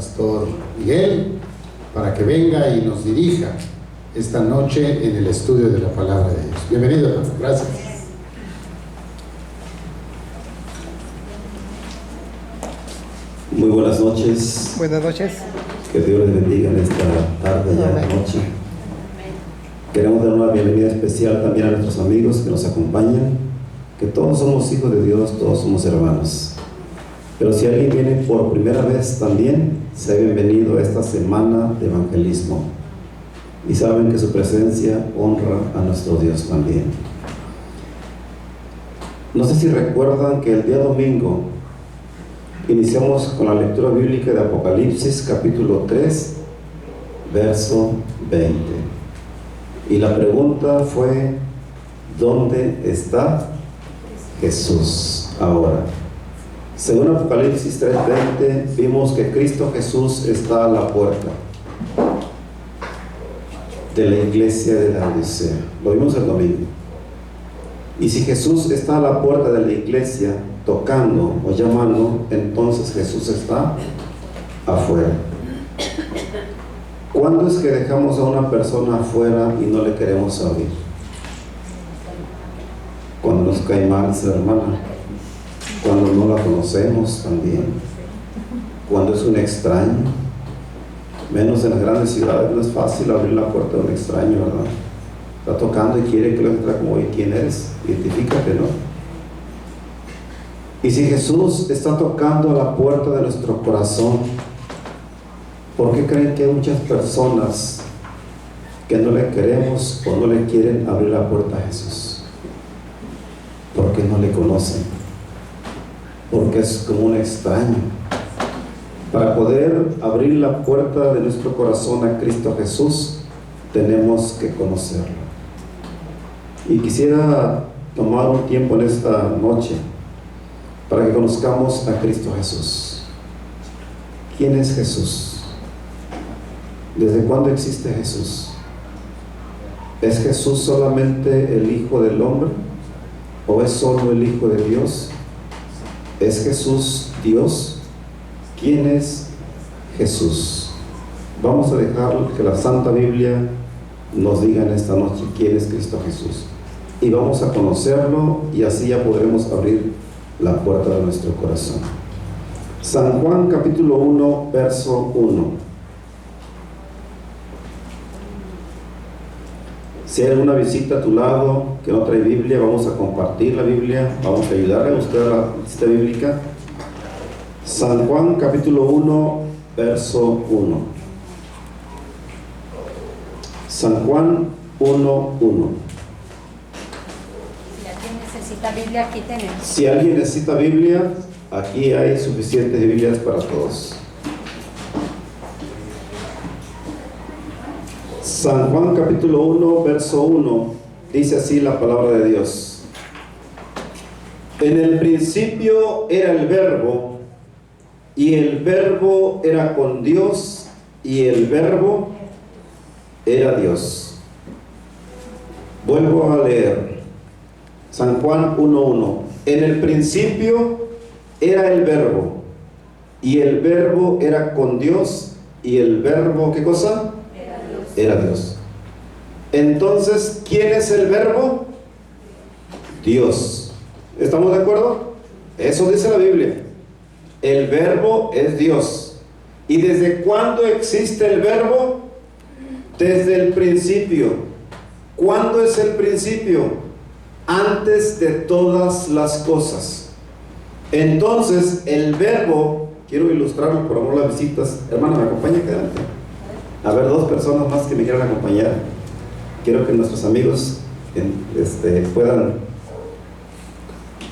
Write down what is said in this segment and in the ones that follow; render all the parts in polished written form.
Pastor Miguel para que venga y nos dirija esta noche en el estudio de la Palabra de Dios. Bienvenido, hermano. Gracias. Muy buenas noches. Buenas noches. Que Dios les bendiga en esta tarde, ya de noche. Queremos dar una bienvenida especial también a nuestros amigos que nos acompañan, que todos somos hijos de Dios, todos somos hermanos. Pero si alguien viene por primera vez también, sea bienvenido a esta semana de evangelismo. Y saben que su presencia honra a nuestro Dios también. No sé si recuerdan que el día domingo iniciamos con la lectura bíblica de Apocalipsis capítulo 3, verso 20. Y la pregunta fue: ¿dónde está Jesús ahora? Según Apocalipsis 3:20, vimos que Cristo Jesús está a la puerta de la iglesia de la Odisea. Lo vimos el domingo. Y si Jesús está a la puerta de la iglesia tocando o llamando, entonces Jesús está afuera. ¿Cuándo es que dejamos a una persona afuera y no le queremos abrir? Cuando nos cae mal esa hermana, cuando no la conocemos también, cuando es un extraño. Menos en las grandes ciudades no es fácil abrir la puerta de un extraño, ¿verdad? Está tocando y quiere que lo entre como: ¿y quién eres? Identifícate, ¿no? Y si Jesús está tocando a la puerta de nuestro corazón, ¿por qué creen que hay muchas personas que no le queremos o no le quieren abrir la puerta a Jesús? Porque no le conocen, porque es como un extraño. Para poder abrir la puerta de nuestro corazón a Cristo Jesús, tenemos que conocerlo. Y quisiera tomar un tiempo en esta noche para que conozcamos a Cristo Jesús. ¿Quién es Jesús? ¿Desde cuándo existe Jesús? ¿Es Jesús solamente el Hijo del hombre? ¿O es solo el Hijo de Dios? ¿Es Jesús Dios? ¿Quién es Jesús? Vamos a dejar que la Santa Biblia nos diga en esta noche quién es Cristo Jesús. Y vamos a conocerlo, y así ya podremos abrir la puerta de nuestro corazón. San Juan capítulo 1, verso 1. Si hay alguna visita a tu lado que no trae Biblia, vamos a compartir la Biblia, vamos a ayudarle a buscar la visita bíblica. San Juan capítulo 1, verso 1. San Juan 1, 1. Si alguien necesita Biblia, aquí tenemos. Si alguien necesita Biblia, aquí hay suficientes Biblias para todos. San Juan capítulo 1, verso 1, dice así la palabra de Dios: en el principio era el Verbo, y el Verbo era con Dios, y el Verbo era Dios. Vuelvo a leer San Juan 1:1. En el principio era el Verbo, y el Verbo era con Dios, y el Verbo, ¿qué cosa? Era Dios. Entonces, ¿quién es el Verbo? Dios. ¿Estamos de acuerdo? Eso dice la Biblia. El Verbo es Dios. ¿Y desde cuándo existe el Verbo? Desde el principio. ¿Cuándo es el principio? Antes de todas las cosas. Entonces, el Verbo, quiero ilustrarlo por amor a las visitas. Hermano, ¿me acompaña aquí adelante? A ver, dos personas más que me quieran acompañar. Quiero que nuestros amigos puedan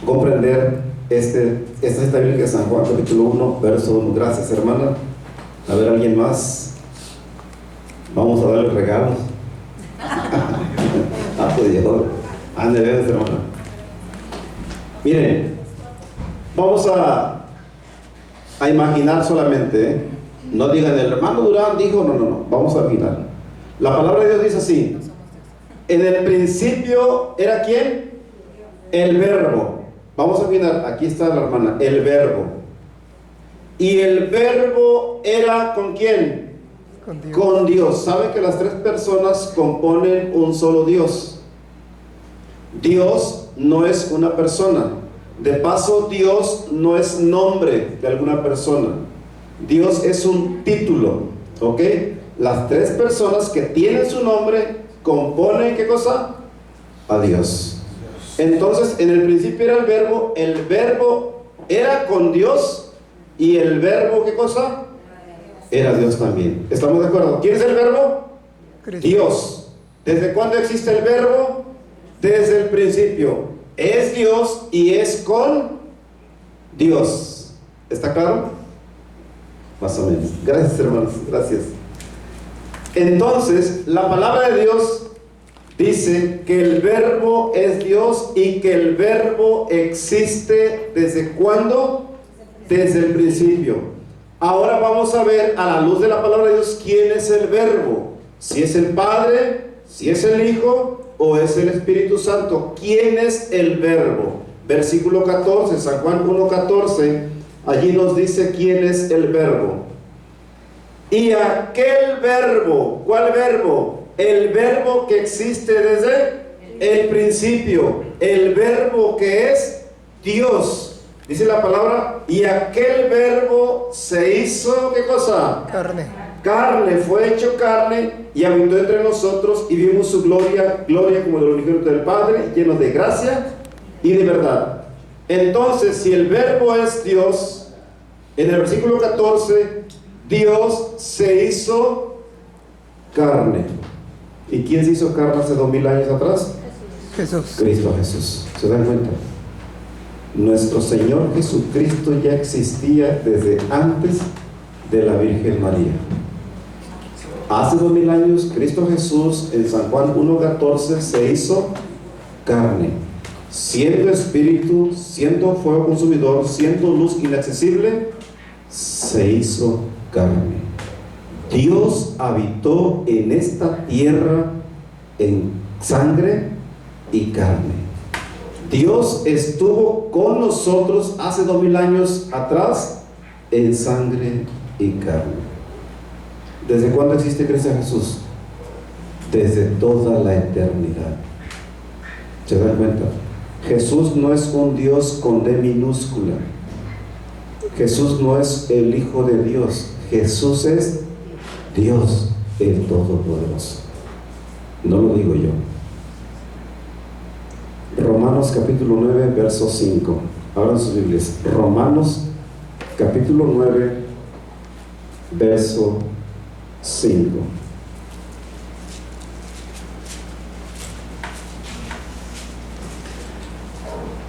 comprender esta cita bíblica de San Juan capítulo 1, verso 1. Gracias, hermana. A ver, ¿alguien más? Vamos a darle regalos. Pues llegó. Ande, vean, hermana. Miren, vamos a imaginar solamente, No digan, el hermano Durán dijo, no. Vamos a imaginar. La palabra de Dios dice así: en el principio era ¿quién? El Verbo. Vamos a imaginar, aquí está la hermana, el Verbo. Y el verbo era ¿con quién? Con Dios. Con Dios. ¿Saben que las tres personas componen un solo Dios? Dios no es una persona. De paso, Dios no es nombre de alguna persona. Dios es un título, ¿ok? Las tres personas que tienen su nombre componen ¿qué cosa? A Dios. Entonces, en el principio era el verbo era con Dios y el verbo ¿qué cosa? Era Dios también. ¿Estamos de acuerdo? ¿Quién es el verbo? Cristo. Dios. ¿Desde cuándo existe el verbo? Desde el principio. Es Dios y es con Dios. ¿Está claro? Más o menos. Gracias, hermanos. Gracias. Entonces, la palabra de Dios dice que el verbo es Dios y que el verbo existe ¿desde cuándo? Desde el principio. Ahora vamos a ver a la luz de la palabra de Dios quién es el verbo. Si es el Padre, si es el Hijo o es el Espíritu Santo. ¿Quién es el verbo? Versículo 14, San Juan 1:14. Allí nos dice quién es el verbo. Y aquel verbo, ¿cuál verbo? El verbo que existe desde el principio, el verbo que es Dios. Dice la palabra, y aquel verbo se hizo, ¿qué cosa? Carne, fue hecho carne y habitó entre nosotros y vimos su gloria como del unigénito del Padre, lleno de gracia y de verdad. Entonces, si el verbo es Dios, en el versículo 14, Dios se hizo carne. ¿Y quién se hizo carne hace 2000 años atrás? Jesús. Cristo Jesús. ¿Se dan cuenta? Nuestro Señor Jesucristo ya existía desde antes de la Virgen María. Hace 2000 años, Cristo Jesús en San Juan 1:14 se hizo carne, siendo espíritu, siendo fuego consumidor, siendo luz inaccesible, se hizo carne. Dios habitó en esta tierra en sangre y carne. Dios estuvo con nosotros hace 2000 años atrás en sangre y carne. ¿Desde cuándo existe Cristo Jesús? Desde toda la eternidad. ¿Se dan cuenta? Jesús no es un Dios con D minúscula. Jesús no es el Hijo de Dios. Jesús es Dios, el Todopoderoso. No lo digo yo. Romanos capítulo 9, verso 5. Abran sus Biblias. Romanos capítulo 9, verso 5.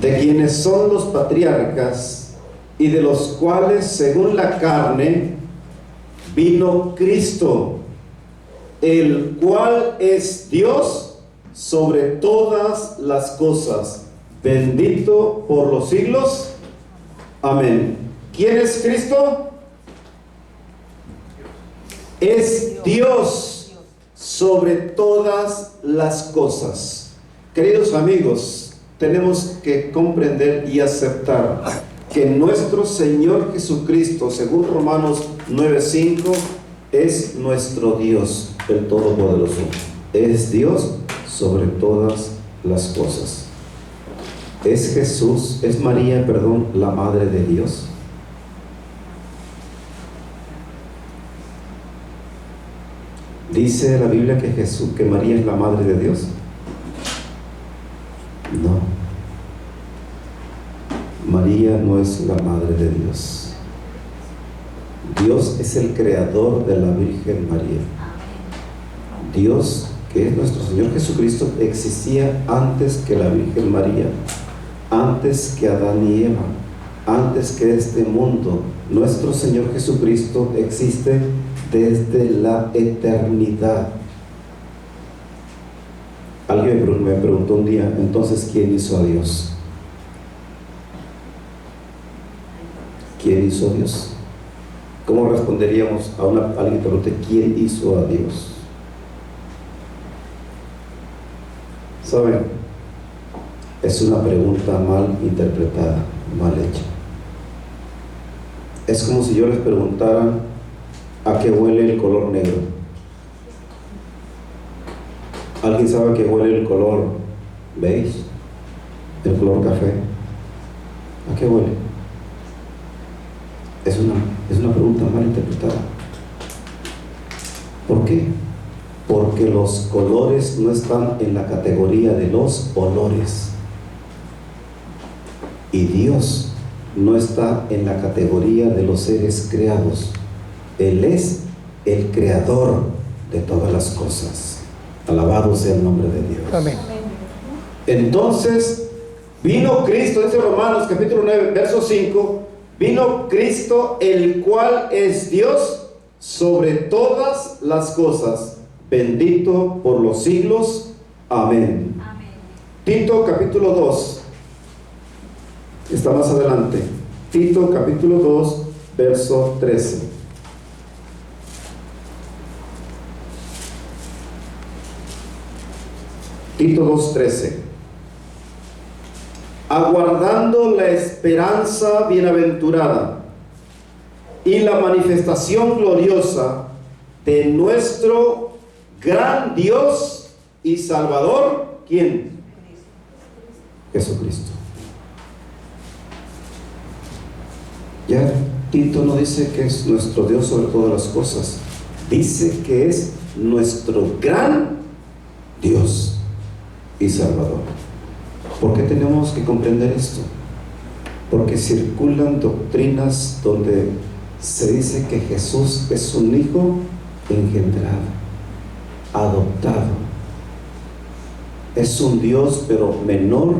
De quienes son los patriarcas y de los cuales según la carne vino Cristo, el cual es Dios sobre todas las cosas, bendito por los siglos. Amén. ¿Quién es Cristo? Es Dios sobre todas las cosas. Queridos amigos, tenemos que comprender y aceptar que nuestro Señor Jesucristo, según Romanos 9:5, es nuestro Dios, el Todopoderoso. Es Dios sobre todas las cosas. Es Jesús, es María, perdón, la Madre de Dios. ¿Dice la Biblia que María es la Madre de Dios? No. María no es la Madre de Dios. Dios es el creador de la Virgen María. Dios, que es nuestro Señor Jesucristo, existía antes que la Virgen María, antes que Adán y Eva, antes que este mundo. Nuestro Señor Jesucristo existe desde la eternidad. Alguien me preguntó un día, entonces, ¿quién hizo a Dios? ¿Quién hizo a Dios? ¿Cómo responderíamos a alguien que pregunte, ¿quién hizo a Dios? ¿Saben? Es una pregunta mal interpretada, mal hecha. Es como si yo les preguntara a qué huele el color negro. ¿Alguien sabe a qué huele el color beige? ¿El color café? ¿A qué huele? Es una pregunta mal interpretada. ¿Por qué? Porque los colores no están en la categoría de los olores. Y Dios no está en la categoría de los seres creados. Él es el creador de todas las cosas. Alabado sea el nombre de Dios. Amén. Entonces, vino Cristo, dice Romanos capítulo 9, verso 5, vino Cristo, el cual es Dios sobre todas las cosas, bendito por los siglos. Amén. Amén. Tito capítulo 2, está más adelante. Tito capítulo 2, verso 13. Tito 2:13. Aguardando la esperanza bienaventurada y la manifestación gloriosa de nuestro gran Dios y Salvador. ¿Quién? Jesucristo. Ya Tito no dice que es nuestro Dios sobre todas las cosas, dice que es nuestro gran Dios y Salvador. ¿Por qué tenemos que comprender esto? Porque circulan doctrinas donde se dice que Jesús es un hijo engendrado, adoptado. Es un Dios pero menor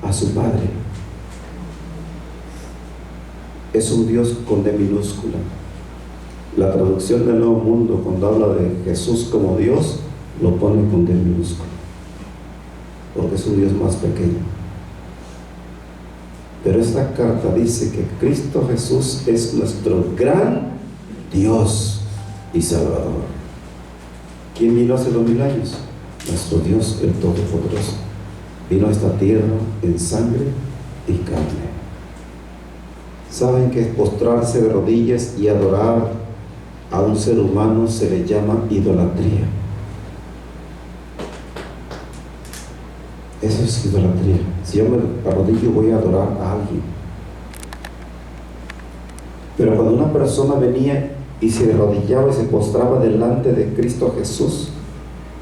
a su Padre. Es un Dios con D minúscula. La traducción del Nuevo Mundo, cuando habla de Jesús como Dios, lo pone con D minúscula, porque es un Dios más pequeño. Pero esta carta dice que Cristo Jesús es nuestro gran Dios y Salvador. ¿Quién vino hace 2000 años? Nuestro Dios, el Todopoderoso. Vino a esta tierra en sangre y carne. ¿Saben que postrarse de rodillas y adorar a un ser humano se le llama idolatría? Eso es idolatría. Si yo me arrodillo, voy a adorar a alguien. Pero cuando una persona venía y se arrodillaba y se postraba delante de Cristo Jesús,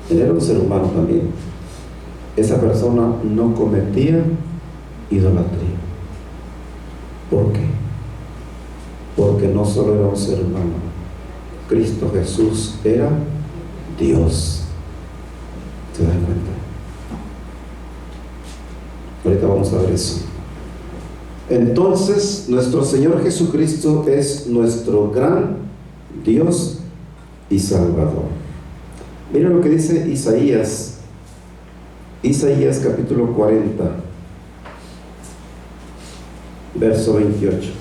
él era un ser humano también. Esa persona no cometía idolatría. ¿Por qué? Porque no solo era un ser humano, Cristo Jesús era Dios. ¿Se dan cuenta? Ahorita vamos a ver eso. Entonces, nuestro Señor Jesucristo es nuestro gran Dios y Salvador. Mira lo que dice Isaías capítulo 40, verso 28.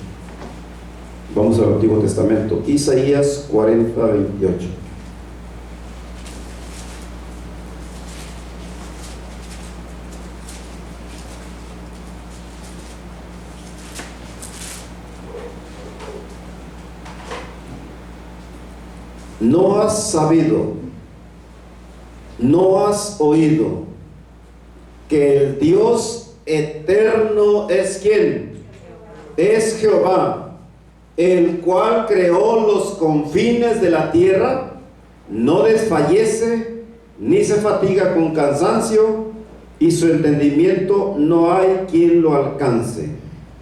Vamos al Antiguo Testamento. Isaías 40, 28. No has sabido, no has oído que el Dios eterno es ¿quién? Es Jehová, el cual creó los confines de la tierra, no desfallece ni se fatiga con cansancio, y su entendimiento no hay quien lo alcance.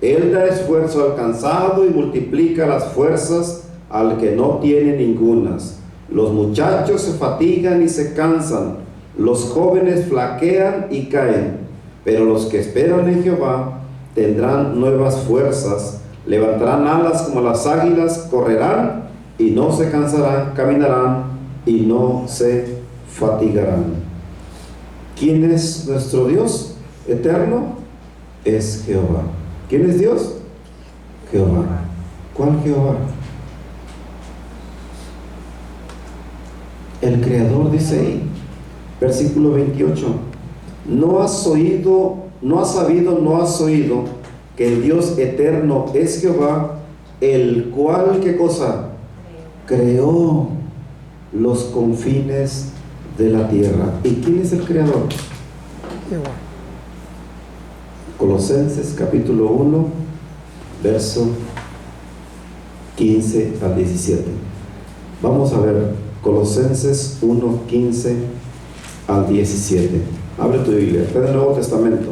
Él da esfuerzo al cansado y multiplica las fuerzas al que no tiene ningunas. Los muchachos se fatigan y se cansan, los jóvenes flaquean y caen, pero los que esperan en Jehová tendrán nuevas fuerzas, levantarán alas como las águilas, correrán y no se cansarán, caminarán y no se fatigarán. ¿Quién es nuestro Dios eterno? Es Jehová. ¿Quién es Dios? Jehová. ¿Cuál Jehová? El Creador, dice ahí, versículo 28. No has sabido que el Dios eterno es Jehová, el cual, ¿qué cosa? Creó los confines de la tierra. ¿Y quién es el creador? Igual. Colosenses capítulo 1, verso 15 al 17. Vamos a ver Colosenses 1, 15 al 17. Abre tu Biblia, está en el Nuevo Testamento.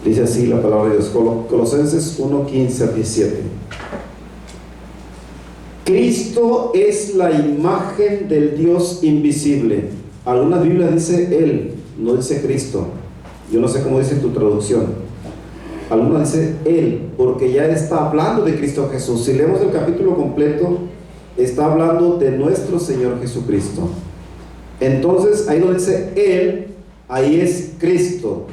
Dice así la palabra de Dios, Colosenses 1, 15 al 17. Cristo es la imagen del Dios invisible. Algunas Biblias dice Él, no dice Cristo. Yo no sé cómo dice tu traducción. Algunas dice Él, porque ya está hablando de Cristo Jesús. Si leemos el capítulo completo, está hablando de nuestro Señor Jesucristo. Entonces, ahí donde dice Él, ahí es Cristo.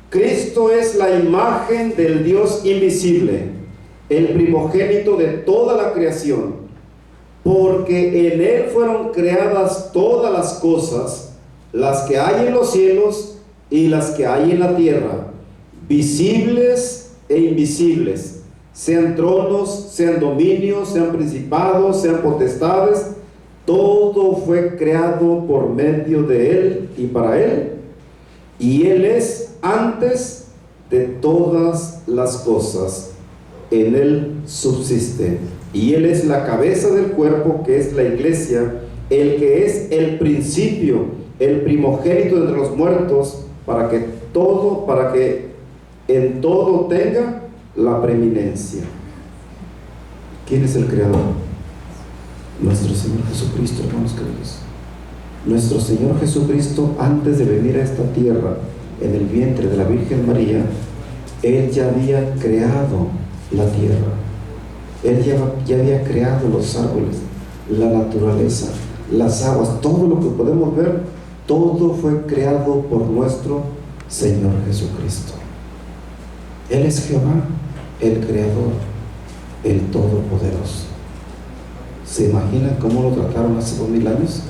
Cristo es la imagen del Dios invisible, el primogénito de toda la creación, porque en Él fueron creadas todas las cosas, las que hay en los cielos y las que hay en la tierra, visibles e invisibles, sean tronos, sean dominios, sean principados, sean potestades. Todo fue creado por medio de Él y para Él, y Él es antes de todas las cosas. En Él subsiste, y Él es la cabeza del cuerpo, que es la iglesia, el que es el principio, el primogénito entre los muertos, para que en todo tenga la preeminencia. ¿Quién es el creador? Nuestro Señor Jesucristo, hermanos queridos. Nuestro Señor Jesucristo, antes de venir a esta tierra, en el vientre de la Virgen María, Él ya había creado la tierra. Él ya había creado los árboles, la naturaleza, las aguas, todo lo que podemos ver, todo fue creado por nuestro Señor Jesucristo. Él es Jehová, el Creador, el Todopoderoso. ¿Se imaginan cómo lo trataron hace 2000 años?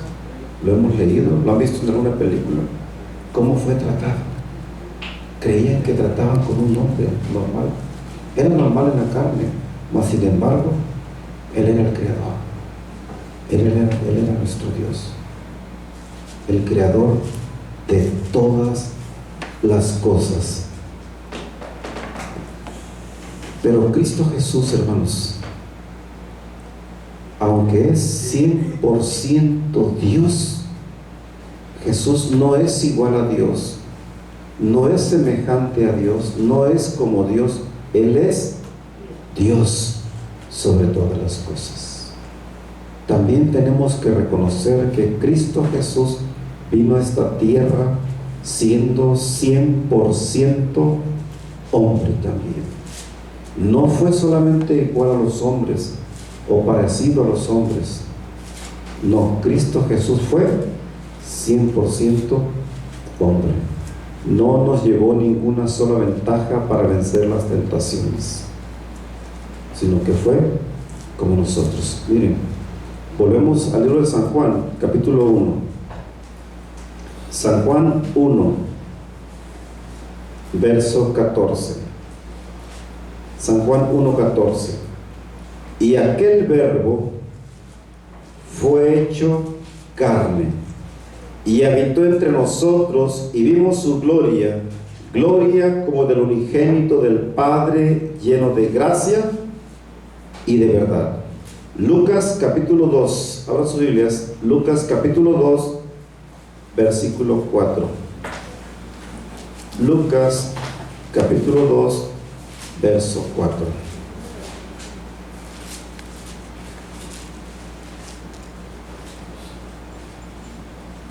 Lo hemos leído, lo han visto en alguna película. ¿Cómo fue tratado? Creían que trataban con un hombre normal. Era normal en la carne, mas sin embargo, Él era el Creador. Él era nuestro Dios, el Creador de todas las cosas. Pero Cristo Jesús, hermanos, aunque es 100% Dios, Jesús no es igual a Dios, no es semejante a Dios, no es como Dios. Él es Dios sobre todas las cosas. También tenemos que reconocer que Cristo Jesús vino a esta tierra siendo 100% hombre también. No fue solamente igual a los hombres o parecido a los hombres. No, Cristo Jesús fue 100% hombre. No nos llevó ninguna sola ventaja para vencer las tentaciones, sino que fue como nosotros. Miren, volvemos al libro de San Juan, capítulo 1. San Juan 1, verso 14. San Juan 1:14. Y aquel verbo fue hecho carne y habitó entre nosotros, y vimos su gloria, gloria como del unigénito del Padre, lleno de gracia y de verdad. Lucas capítulo 2, abran sus Biblias, Lucas capítulo 2, versículo 4. Lucas capítulo 2, verso 4.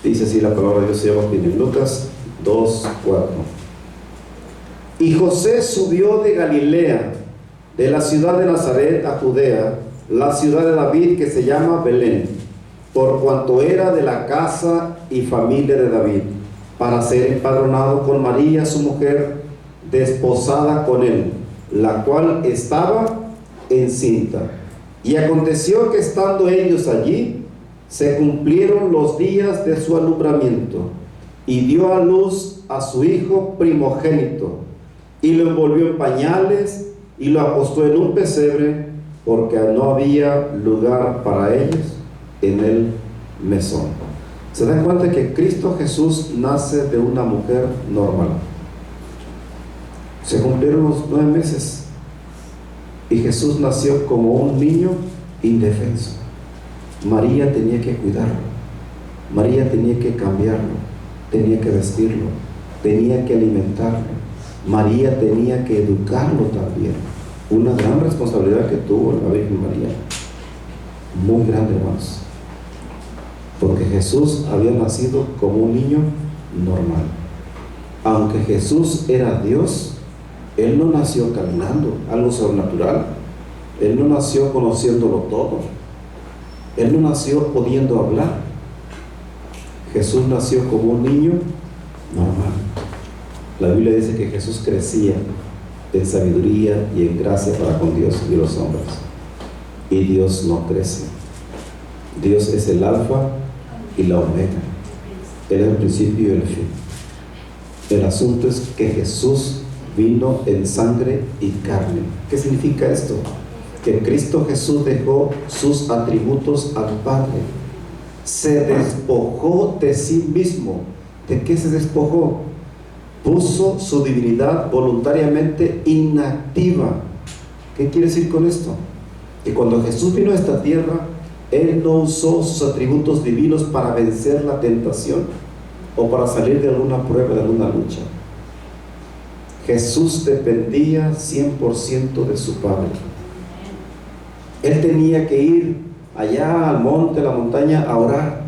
Dice así la palabra de Dios, se llama en Lucas 2, 4. Y José subió de Galilea, de la ciudad de Nazaret a Judea, la ciudad de David, que se llama Belén, por cuanto era de la casa y familia de David, para ser empadronado con María, su mujer, desposada con él, la cual estaba encinta. Y aconteció que estando ellos allí, se cumplieron los días de su alumbramiento y dio a luz a su hijo primogénito y lo envolvió en pañales y lo acostó en un pesebre porque no había lugar para ellos en el mesón. Se dan cuenta que Cristo Jesús nace de una mujer normal. Se cumplieron los 9 meses y Jesús nació como un niño indefenso. María tenía que cuidarlo, María tenía que cambiarlo, tenía que vestirlo, tenía que alimentarlo, María tenía que educarlo también. Una gran responsabilidad que tuvo la Virgen María, muy grande, hermanos, porque Jesús había nacido como un niño normal. Aunque Jesús era Dios, Él no nació caminando, algo sobrenatural. Él no nació conociéndolo todo. Él no nació pudiendo hablar. Jesús nació como un niño normal. La Biblia dice que Jesús crecía en sabiduría y en gracia para con Dios y los hombres. Y Dios no crece. Dios es el alfa y la omega. Él es el principio y el fin. El asunto es que Jesús vino en sangre y carne. ¿Qué significa esto? Que Cristo Jesús dejó sus atributos al Padre. Se despojó de sí mismo. ¿De qué se despojó? Puso su divinidad voluntariamente inactiva. ¿Qué quiere decir con esto? Que cuando Jesús vino a esta tierra, Él no usó sus atributos divinos para vencer la tentación o para salir de alguna prueba, de alguna lucha. Jesús dependía 100% de su Padre. Él tenía que ir allá al monte, a la montaña, a orar,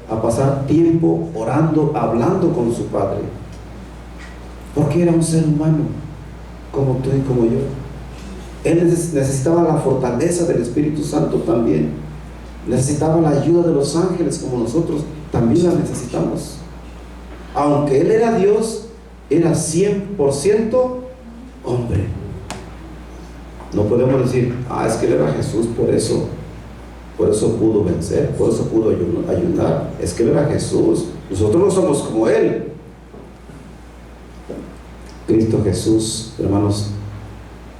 a pasar tiempo orando, hablando con su Padre, porque era un ser humano como tú y como yo. Él necesitaba la fortaleza del Espíritu Santo también, necesitaba la ayuda de los ángeles como nosotros también la necesitamos. Aunque Él era Dios, era 100% hombre. No podemos decir, es que Él era Jesús, por eso pudo vencer, por eso pudo ayudar. Es que Él era Jesús, nosotros no somos como Él. Cristo Jesús, hermanos,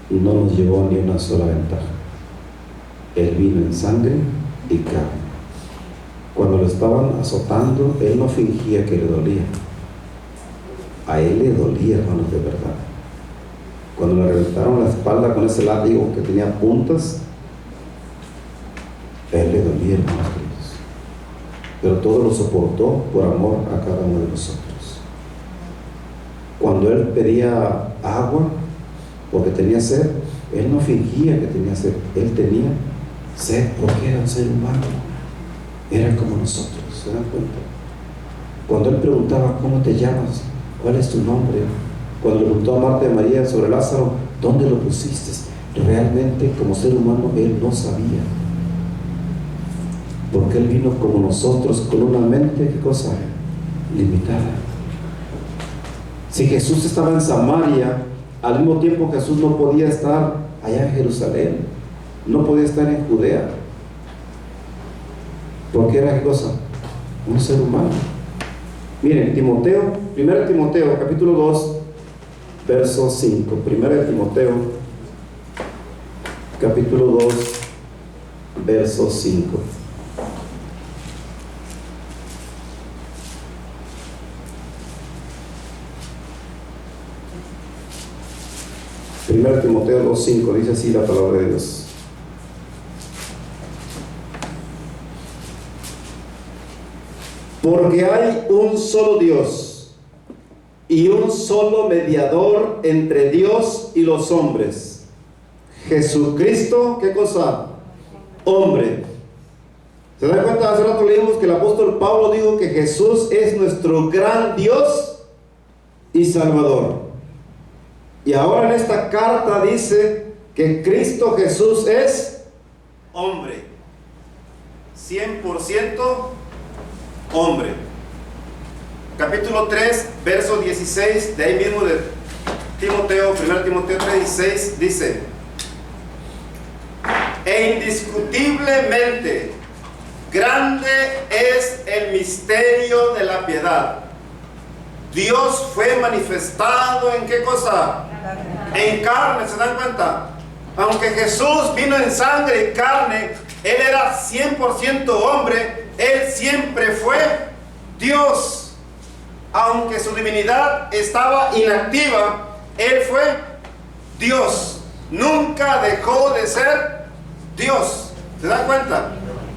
no nos llevó ni una sola ventaja. Él vino en sangre y carne. Cuando lo estaban azotando, Él no fingía que le dolía. A Él le dolía, hermanos, de verdad. Cuando le reventaron la espalda con ese látigo que tenía puntas, a Él le dolía, hermanos queridos. Pero todo lo soportó por amor a cada uno de nosotros. Cuando Él pedía agua porque tenía sed, Él no fingía que tenía sed. Él tenía sed porque era un ser humano. Era como nosotros, ¿se dan cuenta? Cuando Él preguntaba, ¿cómo te llamas? ¿Cuál es tu nombre? Cuando le preguntó a Marta y María sobre Lázaro, ¿dónde lo pusiste? Realmente, como ser humano, Él no sabía. Porque Él vino como nosotros, con una mente, ¿qué cosa? Limitada. Si Jesús estaba en Samaria, al mismo tiempo Jesús no podía estar allá en Jerusalén, no podía estar en Judea, porque era ¿qué cosa? Un ser humano. Miren, Timoteo, 1 Timoteo capítulo 2 verso 5. 1 Timoteo capítulo 2 verso 5. Primero Timoteo 2:5 dice así la palabra de Dios. Porque hay un solo Dios y un solo mediador entre Dios y los hombres, Jesucristo, ¿qué cosa? Hombre. ¿Se dan cuenta? Hace rato leímos que el apóstol Pablo dijo que Jesús es nuestro gran Dios y Salvador. Y ahora en esta carta dice que Cristo Jesús es hombre, 100% hombre. Capítulo 3, verso 16, de ahí mismo de Timoteo, 1 Timoteo 3:16, dice: e indiscutiblemente Grande es el misterio de la piedad. Dios fue manifestado ¿en qué cosa? En carne, ¿se dan cuenta? Aunque Jesús vino en sangre y carne, Él era 100% hombre, Él siempre fue Dios. Aunque su divinidad estaba inactiva, Él fue Dios. Nunca dejó de ser Dios. ¿Se dan cuenta?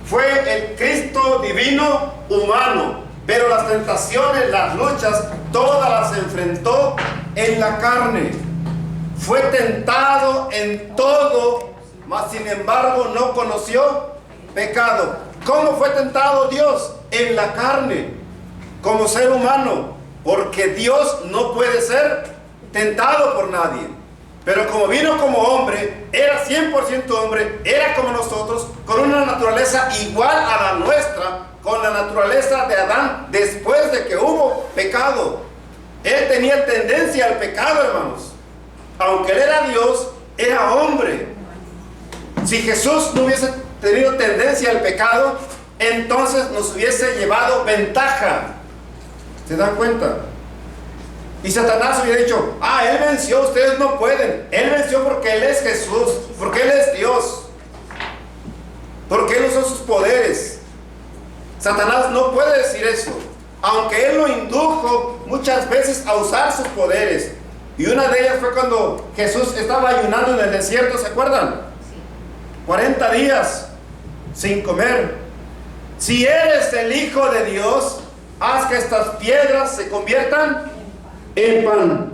Fue el Cristo divino humano, pero las tentaciones, las luchas, todas las enfrentó en la carne. Fue tentado en todo, mas sin embargo no conoció pecado. ¿Cómo fue tentado Dios? En la carne, como ser humano, porque Dios no puede ser tentado por nadie. Pero como vino como hombre, era 100% hombre, era como nosotros, con una naturaleza igual a la nuestra, con la naturaleza de Adán después de que hubo pecado. Él tenía tendencia al pecado, hermanos. Aunque Él era Dios, era hombre. Si Jesús no hubiese tenido tendencia al pecado, entonces nos hubiese llevado ventaja. ¿Se dan cuenta? Y Satanás hubiera dicho: Él venció, ustedes no pueden. Él venció porque Él es Jesús, porque Él es Dios, porque Él usó sus poderes. Satanás no puede decir eso, aunque Él lo indujo muchas veces a usar sus poderes. Y una de ellas fue cuando Jesús estaba ayunando en el desierto, ¿se acuerdan? 40 días sin comer. Si eres el Hijo de Dios, haz que estas piedras se conviertan en pan.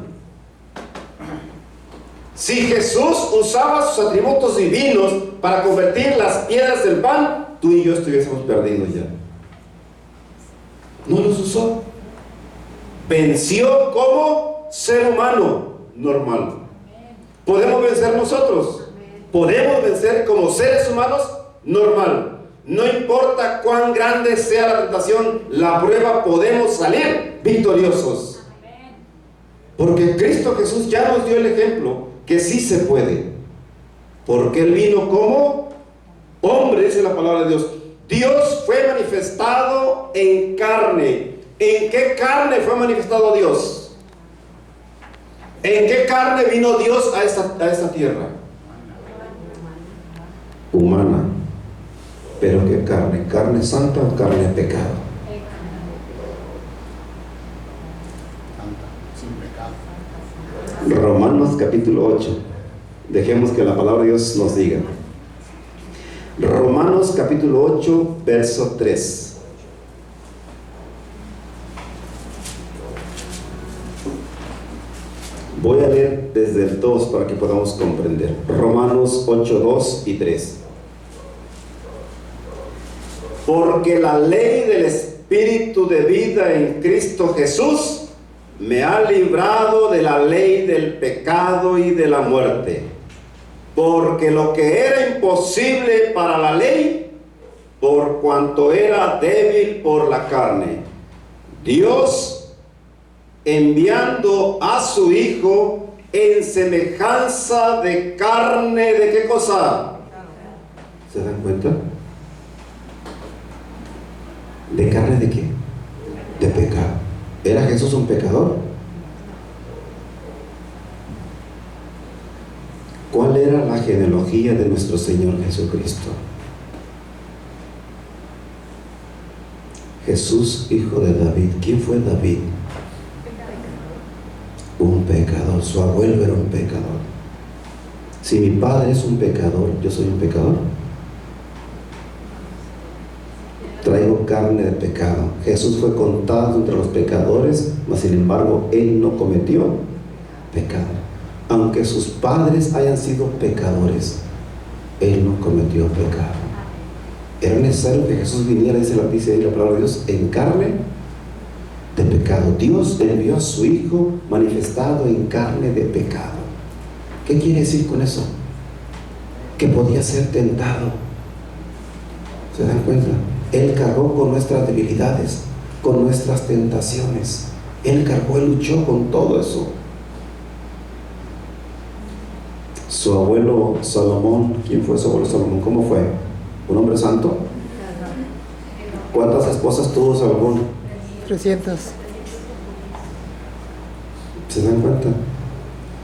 Si Jesús usaba sus atributos divinos para convertir las piedras en pan, tú y yo estuviésemos perdidos ya. No los usó. Venció como ser humano normal. ¿Podemos vencer nosotros? Podemos vencer como seres humanos normal. No importa cuán grande sea la tentación, la prueba, podemos salir victoriosos. Porque Cristo Jesús ya nos dio el ejemplo que sí se puede. Porque Él vino como hombre, dice la palabra de Dios. Dios fue manifestado en carne. ¿En qué carne fue manifestado Dios? ¿En qué carne vino Dios a esta tierra? Humana. ¿Pero qué carne? ¿Carne santa o carne de pecado? Romanos capítulo 8. Dejemos que la palabra de Dios nos diga. Romanos capítulo 8, verso 3. Voy a leer desde el 2 para que podamos comprender. Romanos 8, 2 y 3. Porque la ley del Espíritu de vida en Cristo Jesús me ha librado de la ley del pecado y de la muerte. Porque lo que era imposible para la ley, por cuanto era débil por la carne, Dios, enviando a su Hijo en semejanza de carne, ¿de qué cosa? ¿Se dan cuenta? ¿De carne de qué? De pecado. ¿Era Jesús un pecador? ¿Cuál era la genealogía de nuestro Señor Jesucristo? Jesús, hijo de David. ¿Quién fue David? Un pecador. Su abuelo era un pecador. Si mi padre es un pecador, ¿yo soy un pecador? Traigo carne de pecado. Jesús fue contado entre los pecadores, mas sin embargo Él no cometió pecado. Aunque sus padres hayan sido pecadores, Él no cometió pecado. Era necesario que Jesús viniera, dice ahí la palabra de Dios, en carne de pecado. Dios envió a su Hijo manifestado en carne de pecado. ¿Qué quiere decir con eso? Que podía ser tentado. ¿Se dan cuenta? Él cargó con nuestras debilidades, con nuestras tentaciones. Él cargó, Él luchó con todo eso. Su abuelo Salomón, ¿quién fue su abuelo Salomón? ¿Cómo fue? ¿Un hombre santo? ¿Cuántas esposas tuvo Salomón? 300. ¿Se dan cuenta?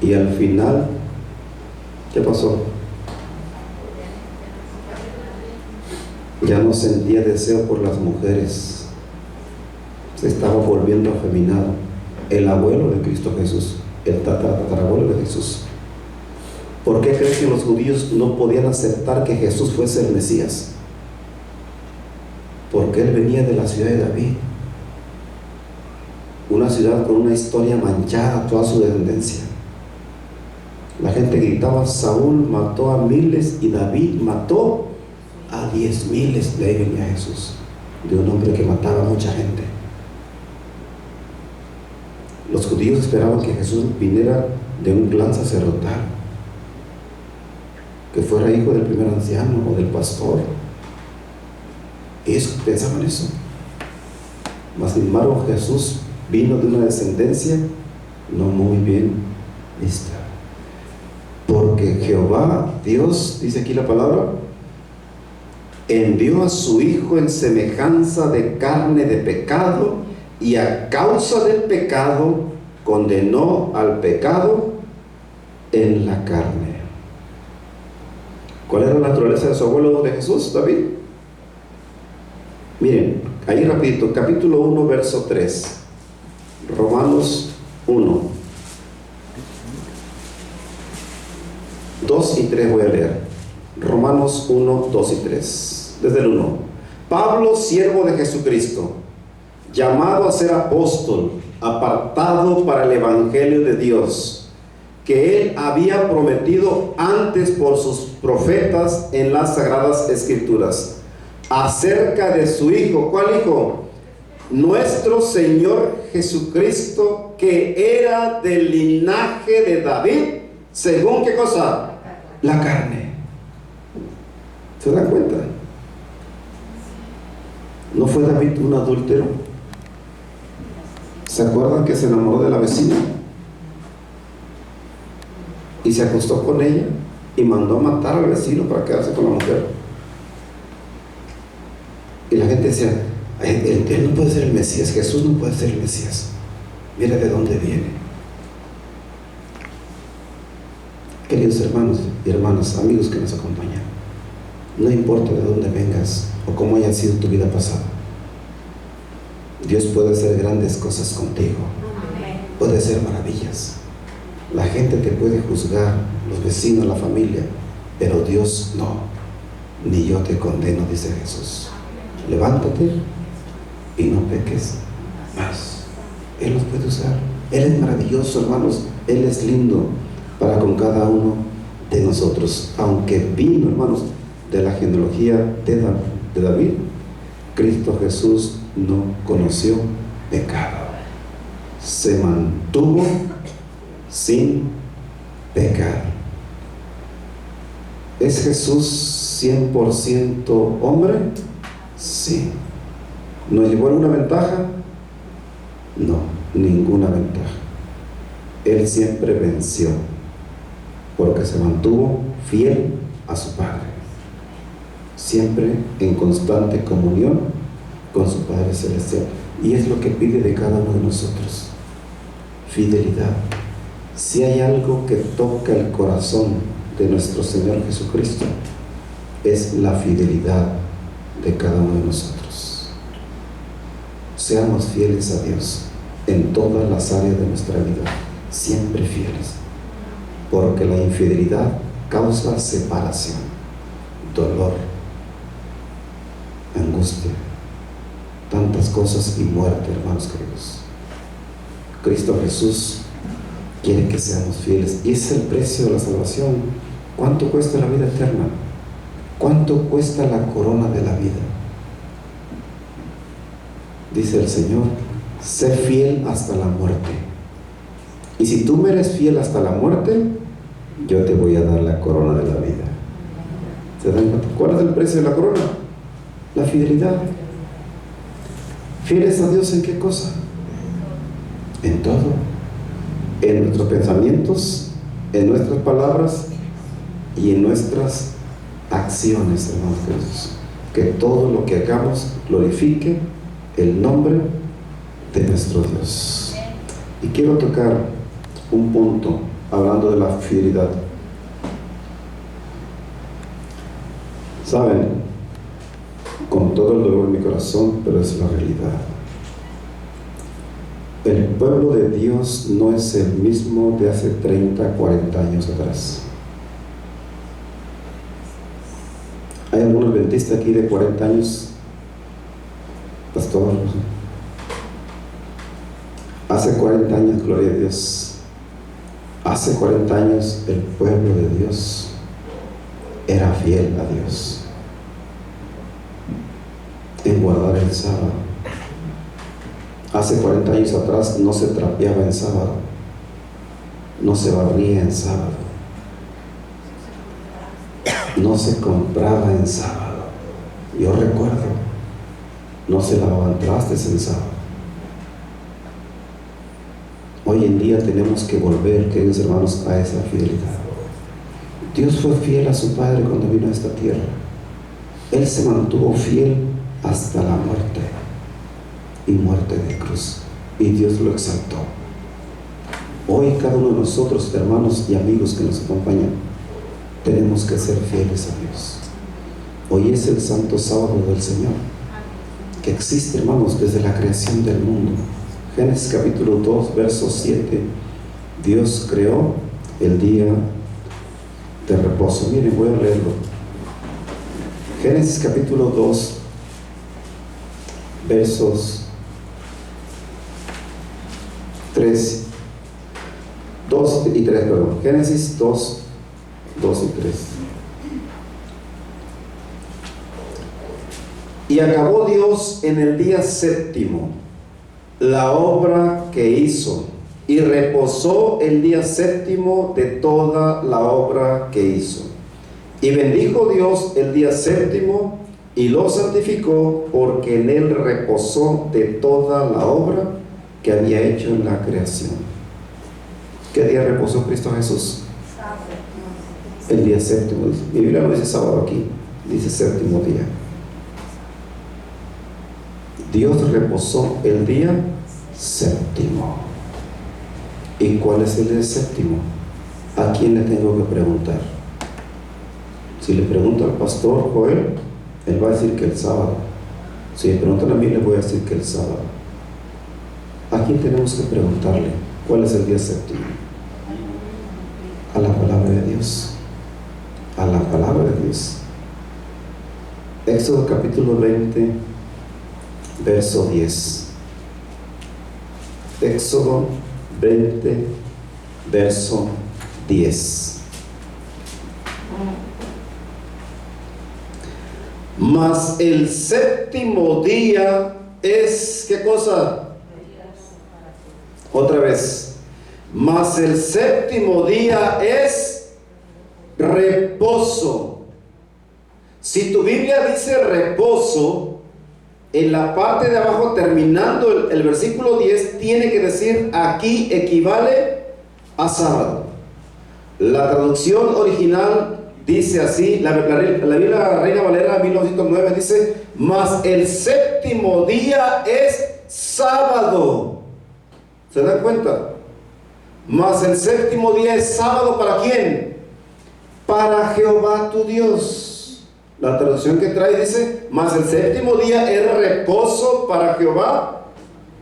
Y al final, ¿qué pasó? Ya no sentía deseo por las mujeres. Se estaba volviendo afeminado. El abuelo de Cristo Jesús, el tatarabuelo de Jesús. ¿Por qué crees que los judíos no podían aceptar que Jesús fuese el Mesías? Porque él venía de la ciudad de David, una ciudad con una historia manchada, toda su descendencia. La gente gritaba: Saúl mató a miles y David mató a 10,000. De ahí venía Jesús, de un hombre que mataba a mucha gente. Los judíos esperaban que Jesús viniera de un clan sacerdotal, que fuera hijo del primer anciano o del pastor. Ellos pensaban eso. Mas sin embargo, Jesús vino de una descendencia no muy bien vista. Porque Jehová, Dios, dice aquí la palabra, envió a su Hijo en semejanza de carne de pecado, y a causa del pecado condenó al pecado en la carne. ¿Cuál era la naturaleza de su abuelo de Jesús, David? Miren, ahí rapidito, capítulo 1, verso 3. Romanos 1. 2 y 3 voy a leer. Romanos 1, 2 y 3. Desde el 1. Pablo, siervo de Jesucristo, llamado a ser apóstol, apartado para el evangelio de Dios, que él había prometido antes por sus profetas en las sagradas escrituras, acerca de su Hijo. ¿Cuál Hijo? Nuestro Señor Jesucristo, que era del linaje de David, según ¿qué cosa? La carne. ¿Se dan cuenta? ¿No fue David un adúltero? ¿Se acuerdan que se enamoró de la vecina? Y se acostó con ella y mandó a matar al vecino para quedarse con la mujer. Y la gente decía: él no puede ser el Mesías, Jesús no puede ser el Mesías. Mira de dónde viene. Queridos hermanos y hermanas, amigos que nos acompañan, no importa de dónde vengas o cómo haya sido tu vida pasada, Dios puede hacer grandes cosas contigo. Puede hacer maravillas. La gente te puede juzgar, los vecinos, la familia, pero Dios no. Ni yo te condeno, dice Jesús. Levántate y no peques más. Él los puede usar. Él es maravilloso, hermanos. Él es lindo para con cada uno de nosotros. Aunque vino, hermanos, de la genealogía de David, Cristo Jesús no conoció pecado. Se mantuvo sin pecar. ¿Es Jesús 100% hombre? Sí. ¿Nos llevó alguna ventaja? No, ninguna ventaja. Él siempre venció, porque se mantuvo fiel a su Padre, siempre en constante comunión con su Padre Celestial. Y es lo que pide de cada uno de nosotros: fidelidad. Si hay algo que toca el corazón de nuestro Señor Jesucristo, es la fidelidad de cada uno de nosotros. Seamos fieles a Dios en todas las áreas de nuestra vida, siempre fieles, porque la infidelidad causa separación, dolor, angustia, tantas cosas y muerte, hermanos queridos. Cristo Jesús quiere que seamos fieles, y ese es el precio de la salvación. ¿Cuánto cuesta la vida eterna? ¿Cuánto cuesta la corona de la vida? Dice el Señor: sé fiel hasta la muerte. Y si tú me eres fiel hasta la muerte, yo te voy a dar la corona de la vida. ¿Se dan cuenta? ¿Cuál es el precio de la corona? La fidelidad. ¿Fieles a Dios en qué cosa? En todo. En nuestros pensamientos, en nuestras palabras y en nuestras acciones, hermanos queridos. que todo lo que hagamos glorifique el nombre de nuestro Dios. Y quiero tocar un punto hablando de la fidelidad. Saben, con todo el dolor en mi corazón, pero es la realidad. El pueblo de Dios no es el mismo de hace 30, 40 años atrás. ¿Hay algún adventista aquí de 40 años? Pastor, hace 40 años, gloria a Dios, hace 40 años el pueblo de Dios era fiel a Dios en guardar el sábado. Hace 40 años atrás no se trapeaba en sábado, no se barría en sábado, no se compraba en sábado. Yo recuerdo, no se lavaban trastes en sábado. Hoy en día tenemos que volver, queridos hermanos, a esa fidelidad. Dios fue fiel a su Padre cuando vino a esta tierra. Él se mantuvo fiel hasta la muerte, y muerte de cruz, y Dios lo exaltó. Hoy cada uno de nosotros, hermanos y amigos que nos acompañan, tenemos que ser fieles a Dios. Hoy es el santo sábado del Señor, que existe, hermanos, desde la creación del mundo. Génesis capítulo 2, verso 7. Dios creó el día de reposo. Miren, voy a leerlo. Génesis capítulo 2, versos 2 y 3, perdón. Génesis 2, 2 y 3. Y acabó Dios en el día séptimo la obra que hizo, y reposó el día séptimo de toda la obra que hizo. Y bendijo Dios el día séptimo y lo santificó, porque en él reposó de toda la obra que había hecho en la creación. ¿Qué día reposó Cristo Jesús? El día séptimo. Mi Biblia no dice sábado aquí, dice séptimo día. Dios reposó el día séptimo. ¿Y cuál es el día séptimo? ¿A quién le tengo que preguntar? Si le pregunto al pastor Joel, él va a decir que el sábado. Si me preguntan a mí, le voy a decir que el sábado. ¿A quién tenemos que preguntarle cuál es el día séptimo? A la palabra de Dios. A la palabra de Dios. Éxodo capítulo 20, verso 10. Éxodo 20, verso 10. Mas el séptimo día es, ¿qué cosa? Otra vez. Mas el séptimo día es reposo. Si tu Biblia dice reposo, en la parte de abajo, terminando el versículo 10, tiene que decir aquí equivale a sábado. La traducción original dice así, la Biblia Reina Valera 1909 dice, mas el séptimo día es sábado. ¿Se dan cuenta? Mas el séptimo día es sábado, ¿para quién? Para Jehová tu Dios. La traducción que trae dice, mas el séptimo día es reposo para Jehová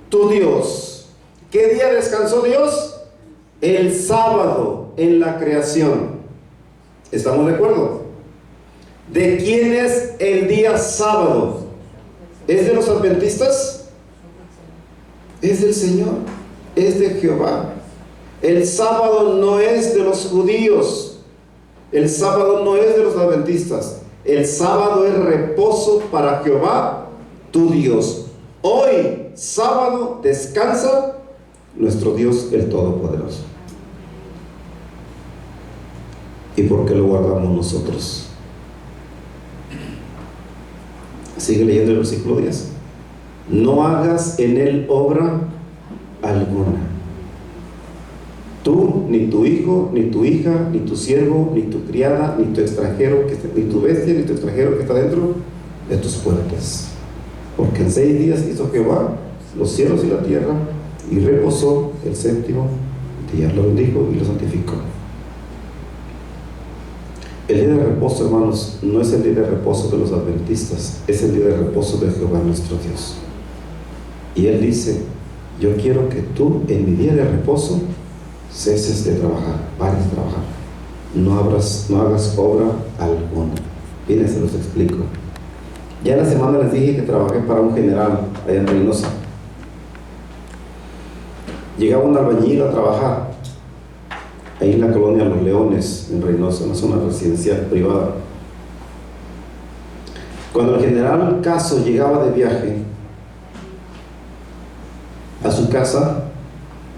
tu Dios. ¿Qué día descansó Dios? El sábado en la creación. ¿Estamos de acuerdo? ¿De quién es el día sábado? ¿Es de los adventistas? Es del Señor, es de Jehová. El sábado no es de los judíos, el sábado no es de los adventistas. El sábado es reposo para Jehová tu Dios. Hoy, sábado, descansa nuestro Dios el Todopoderoso. ¿Y por qué lo guardamos nosotros? Sigue leyendo el versículo 10. No hagas en él obra alguna. Tú, ni tu hijo, ni tu hija, ni tu siervo, ni tu criada, ni tu extranjero, ni tu bestia, ni tu extranjero que está dentro de tus puertas. Porque en 6 días hizo Jehová los cielos y la tierra, y reposó el séptimo día. Lo bendijo y lo santificó. El día de reposo, hermanos, no es el día de reposo de los adventistas, es el día de reposo de Jehová nuestro Dios. Y Él dice: yo quiero que tú en mi día de reposo ceses de trabajar, pares de trabajar, no hagas obra alguna. Bien, se los explico. Ya en la semana les dije que trabajé para un general allá en Reynosa. Llegaba un albañil a trabajar ahí en la colonia Los Leones, en Reynosa, una zona residencial privada. Cuando el general Caso llegaba de viaje a su casa,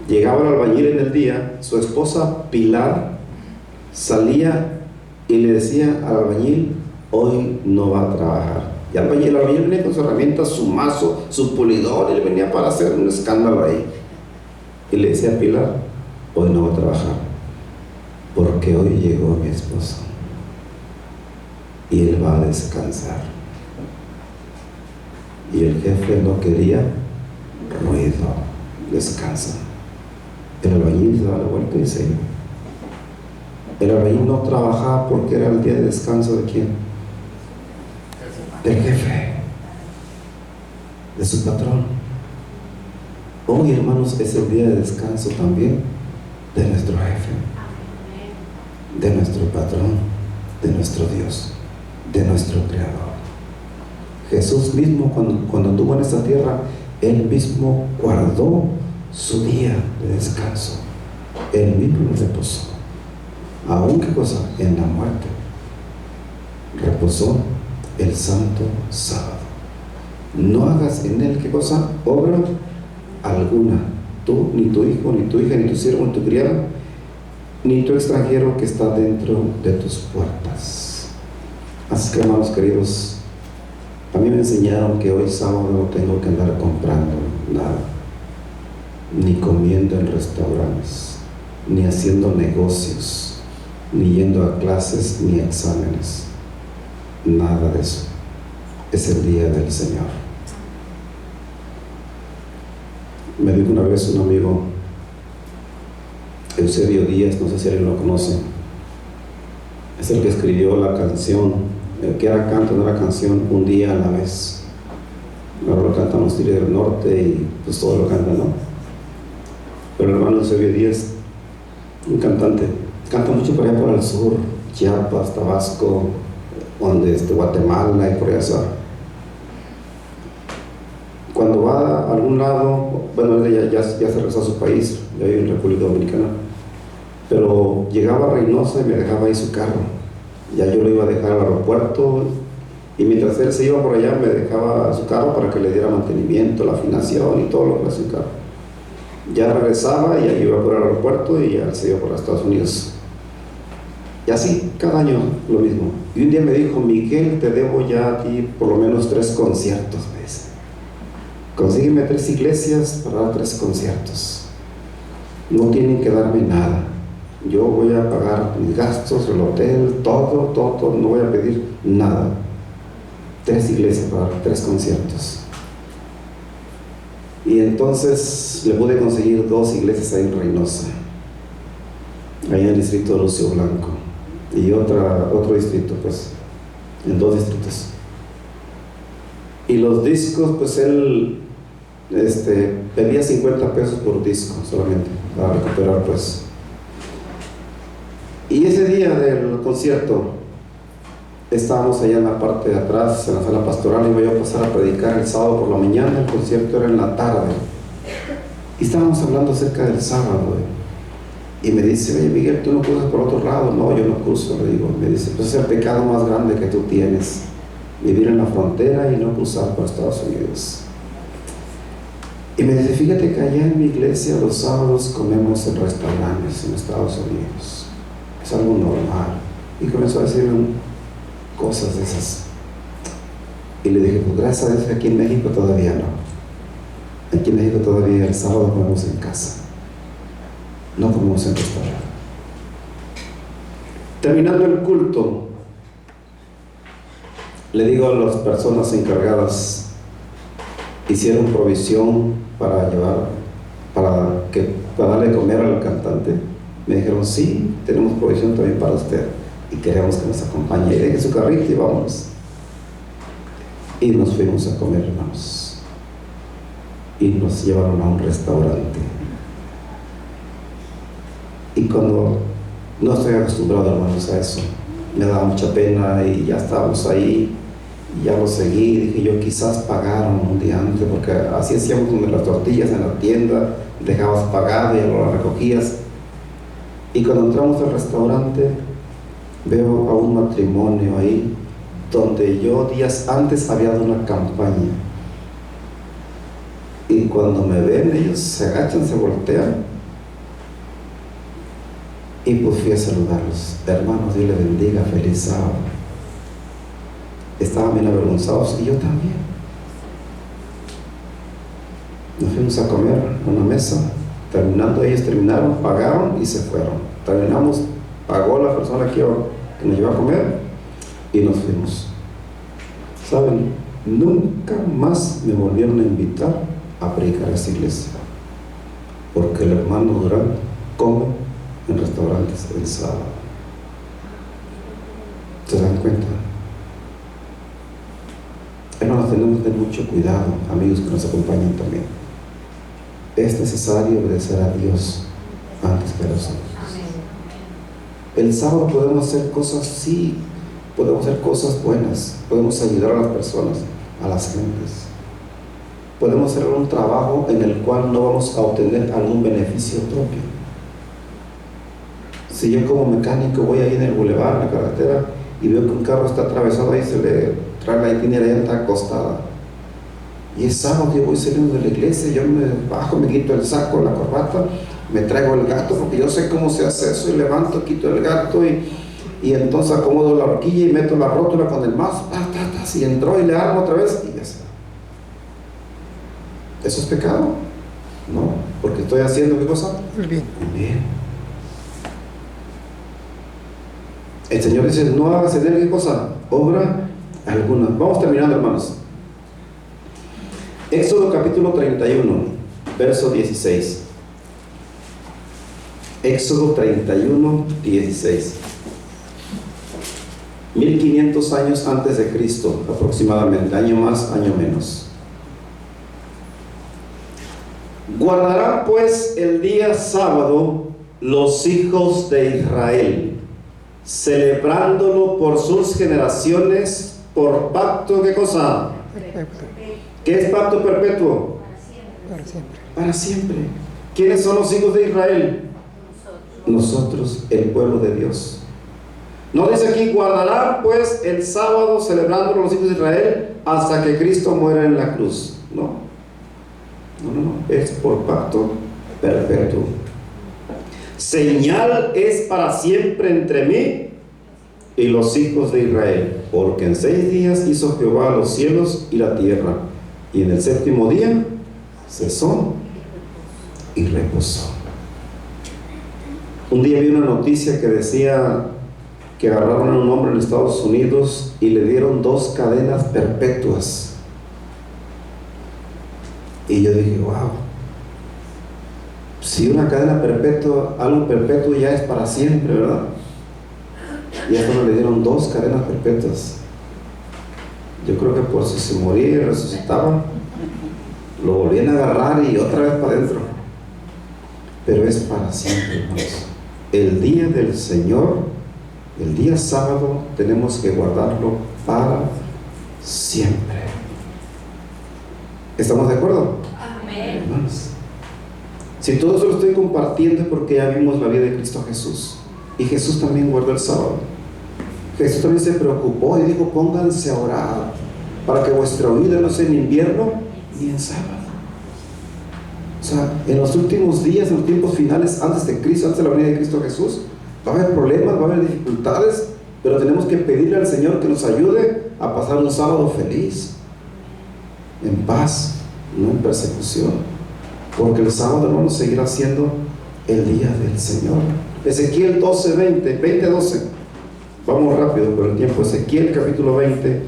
llegaba el albañil en el día, su esposa Pilar salía y le decía al albañil: hoy no va a trabajar. Y el albañil venía con sus herramientas, su mazo, su pulidor, y él venía para hacer un escándalo ahí. Y le decía a Pilar: hoy no va a trabajar, porque hoy llegó mi esposo y él va a descansar. Y el jefe no quería ruido, descansa. El albañil se da la vuelta y se iba. El albañil no trabajaba porque era el día de descanso ¿de quién? Del jefe, de su patrón. Hoy, hermanos, es el día de descanso también de nuestro jefe, de nuestro patrón, de nuestro Dios, de nuestro Creador. Jesús mismo, cuando anduvo en esta tierra, Él mismo guardó su día de descanso. Él mismo reposó. ¿Aún qué cosa? En la muerte. Reposó el santo sábado. No hagas en él ¿qué cosa? Obra alguna. Tú, ni tu hijo, ni tu hija, ni tu siervo, ni tu criado, ni tu extranjero que está dentro de tus puertas. Así que, hermanos queridos, a mí me enseñaron que hoy sábado no tengo que andar comprando nada, ni comiendo en restaurantes, ni haciendo negocios, ni yendo a clases, ni exámenes. Nada de eso. Es el día del Señor. Me dijo una vez un amigo, Eusebio Díaz, no sé si alguien lo conoce, es el que escribió la canción, el que era canto, no era canción, Un día a la vez. Ahora lo cantan los Tigres del Norte y pues todo lo cantan, ¿no? Pero el hermano Eusebio Díaz, un cantante, canta mucho por allá por el sur, Chiapas, Tabasco, Guatemala y por allá. Cuando va a algún lado, bueno, él ya se regresó a su país, ya vive en República Dominicana, pero llegaba a Reynosa y me dejaba ahí su carro. Ya yo lo iba a dejar al aeropuerto y mientras él se iba por allá me dejaba su carro para que le diera mantenimiento, la afinación y todo lo que hace un carro. Ya regresaba y ya iba por el aeropuerto y ya se iba por los Estados Unidos. Y así, cada año lo mismo. Y un día me dijo: Miguel, te debo ya a ti por lo menos 3 conciertos, me dice. Consígueme 3 iglesias para dar 3 conciertos. No tienen que darme nada. Yo voy a pagar mis gastos, el hotel, todo, no voy a pedir nada. 3 iglesias para dar 3 conciertos. Y entonces le pude conseguir 2 iglesias ahí en Reynosa, ahí en el distrito de Lucio Blanco, y otro distrito, pues, en 2 distritos. Y los discos, pues él pedía 50 pesos por disco solamente, para recuperar, pues. Y ese día del concierto, estábamos allá en la parte de atrás, en la sala pastoral, iba yo a pasar a predicar el sábado por la mañana, el concierto era en la tarde. Y estábamos hablando acerca del sábado, y me dice: oye Miguel, ¿tú no cruzas por otro lado? No, yo no cruzo, le digo. Me dice: pues es el pecado más grande que tú tienes, vivir en la frontera y no cruzar por Estados Unidos. Y me dice: fíjate que allá en mi iglesia los sábados comemos en restaurantes en Estados Unidos, es algo normal. Y comenzó a decirme cosas de esas. Y le dije: pues gracias a Dios que aquí en México todavía no. Aquí en México todavía el sábado comemos en casa, no comemos en restaurante. Terminando el culto, le digo a las personas encargadas, hicieron provisión para darle de comer al cantante. Me dijeron, sí, tenemos provisión también para usted y queremos que nos acompañe. Y deje su carrito y vámonos. Y nos fuimos a comer, hermanos. Y nos llevaron a un restaurante. Y cuando no estoy acostumbrado, hermanos, a eso, me daba mucha pena y ya estábamos ahí. Y ya lo seguí, dije yo, quizás pagaron un día antes, porque así hacíamos con las tortillas en la tienda, dejabas pagado y ya lo recogías. Y cuando entramos al restaurante, veo a un matrimonio ahí, donde yo días antes había dado una campaña. Y cuando me ven, ellos se agachan, se voltean. Y pues fui a saludarlos. Hermanos, Dios les bendiga, feliz sábado. Estaban bien avergonzados y yo también. Nos fuimos a comer a una mesa. Terminando, ellos terminaron, pagaron y se fueron. Terminamos, pagó la persona que nos llevó a comer y nos fuimos. ¿Saben? Nunca más me volvieron a invitar a predicar a esa iglesia, porque el hermano Durán come en restaurantes el sábado. ¿Se dan cuenta? Hermanos, tenemos que tener mucho cuidado, amigos que nos acompañan también. Es necesario obedecer a Dios antes que a los hombres. El sábado podemos hacer cosas, sí, podemos hacer cosas buenas, podemos ayudar a las personas, a las gentes. Podemos hacer un trabajo en el cual no vamos a obtener algún beneficio propio. Si yo como mecánico voy ahí en el bulevar, en la carretera, y veo que un carro está atravesado ahí, se le trae la tiene la llanta acostada, y es sábado, yo voy saliendo de la iglesia, yo me bajo, me quito el saco, la corbata, me traigo el gato, porque yo sé cómo se hace eso, y levanto, quito el gato, y entonces acomodo la horquilla y meto la rótula con el mouse, y entró y le armo otra vez, y ya está. ¿Eso es pecado? No, porque estoy haciendo ¿qué cosa? El bien. El bien. El Señor dice, no hagas en él ¿qué cosa? Obra alguna. Vamos terminando, hermanos. Éxodo capítulo 31, verso 16. Éxodo 31, 16. 1500 años antes de Cristo, aproximadamente, año más, año menos. Guardarán pues el día sábado los hijos de Israel, celebrándolo por sus generaciones, por pacto, ¿qué cosa? ¿Qué es pacto perpetuo? Para siempre. Para siempre. ¿Quiénes son los hijos de Israel? Nosotros, el pueblo de Dios. No dice aquí, guardarán pues el sábado celebrándolo los hijos de Israel hasta que Cristo muera en la cruz. No. No, es por pacto perpetuo. Señal es para siempre entre mí y los hijos de Israel, porque en 6 días hizo Jehová los cielos y la tierra, y en el 7º día cesó y reposó. Un día vi una noticia que decía que agarraron a un hombre en Estados Unidos y le dieron 2 cadenas perpetuas. Y yo dije, wow, si una cadena perpetua, algo perpetuo ya es para siempre, ¿verdad? Y a uno le dieron 2 cadenas perpetuas. Yo creo que por si se moría y resucitaba, lo volvían a agarrar y otra vez para adentro. Pero es para siempre, hermanos. El día del Señor, el día sábado, tenemos que guardarlo para siempre. ¿Estamos de acuerdo? Amén. Hermanos, si todo eso lo estoy compartiendo es porque ya vimos la vida de Cristo Jesús, y Jesús también guardó el sábado. Jesús también se preocupó y dijo, pónganse a orar para que vuestra vida no sea en invierno ni en sábado. O sea, en los últimos días, en los tiempos finales, antes de Cristo, antes de la venida de Cristo Jesús, va a haber problemas, va a haber dificultades, pero tenemos que pedirle al Señor que nos ayude a pasar un sábado feliz, en paz, no en persecución, porque el sábado, hermanos, seguirá siendo el día del Señor. Ezequiel 12, 20, 12. Vamos rápido por el tiempo. Ezequiel capítulo 20,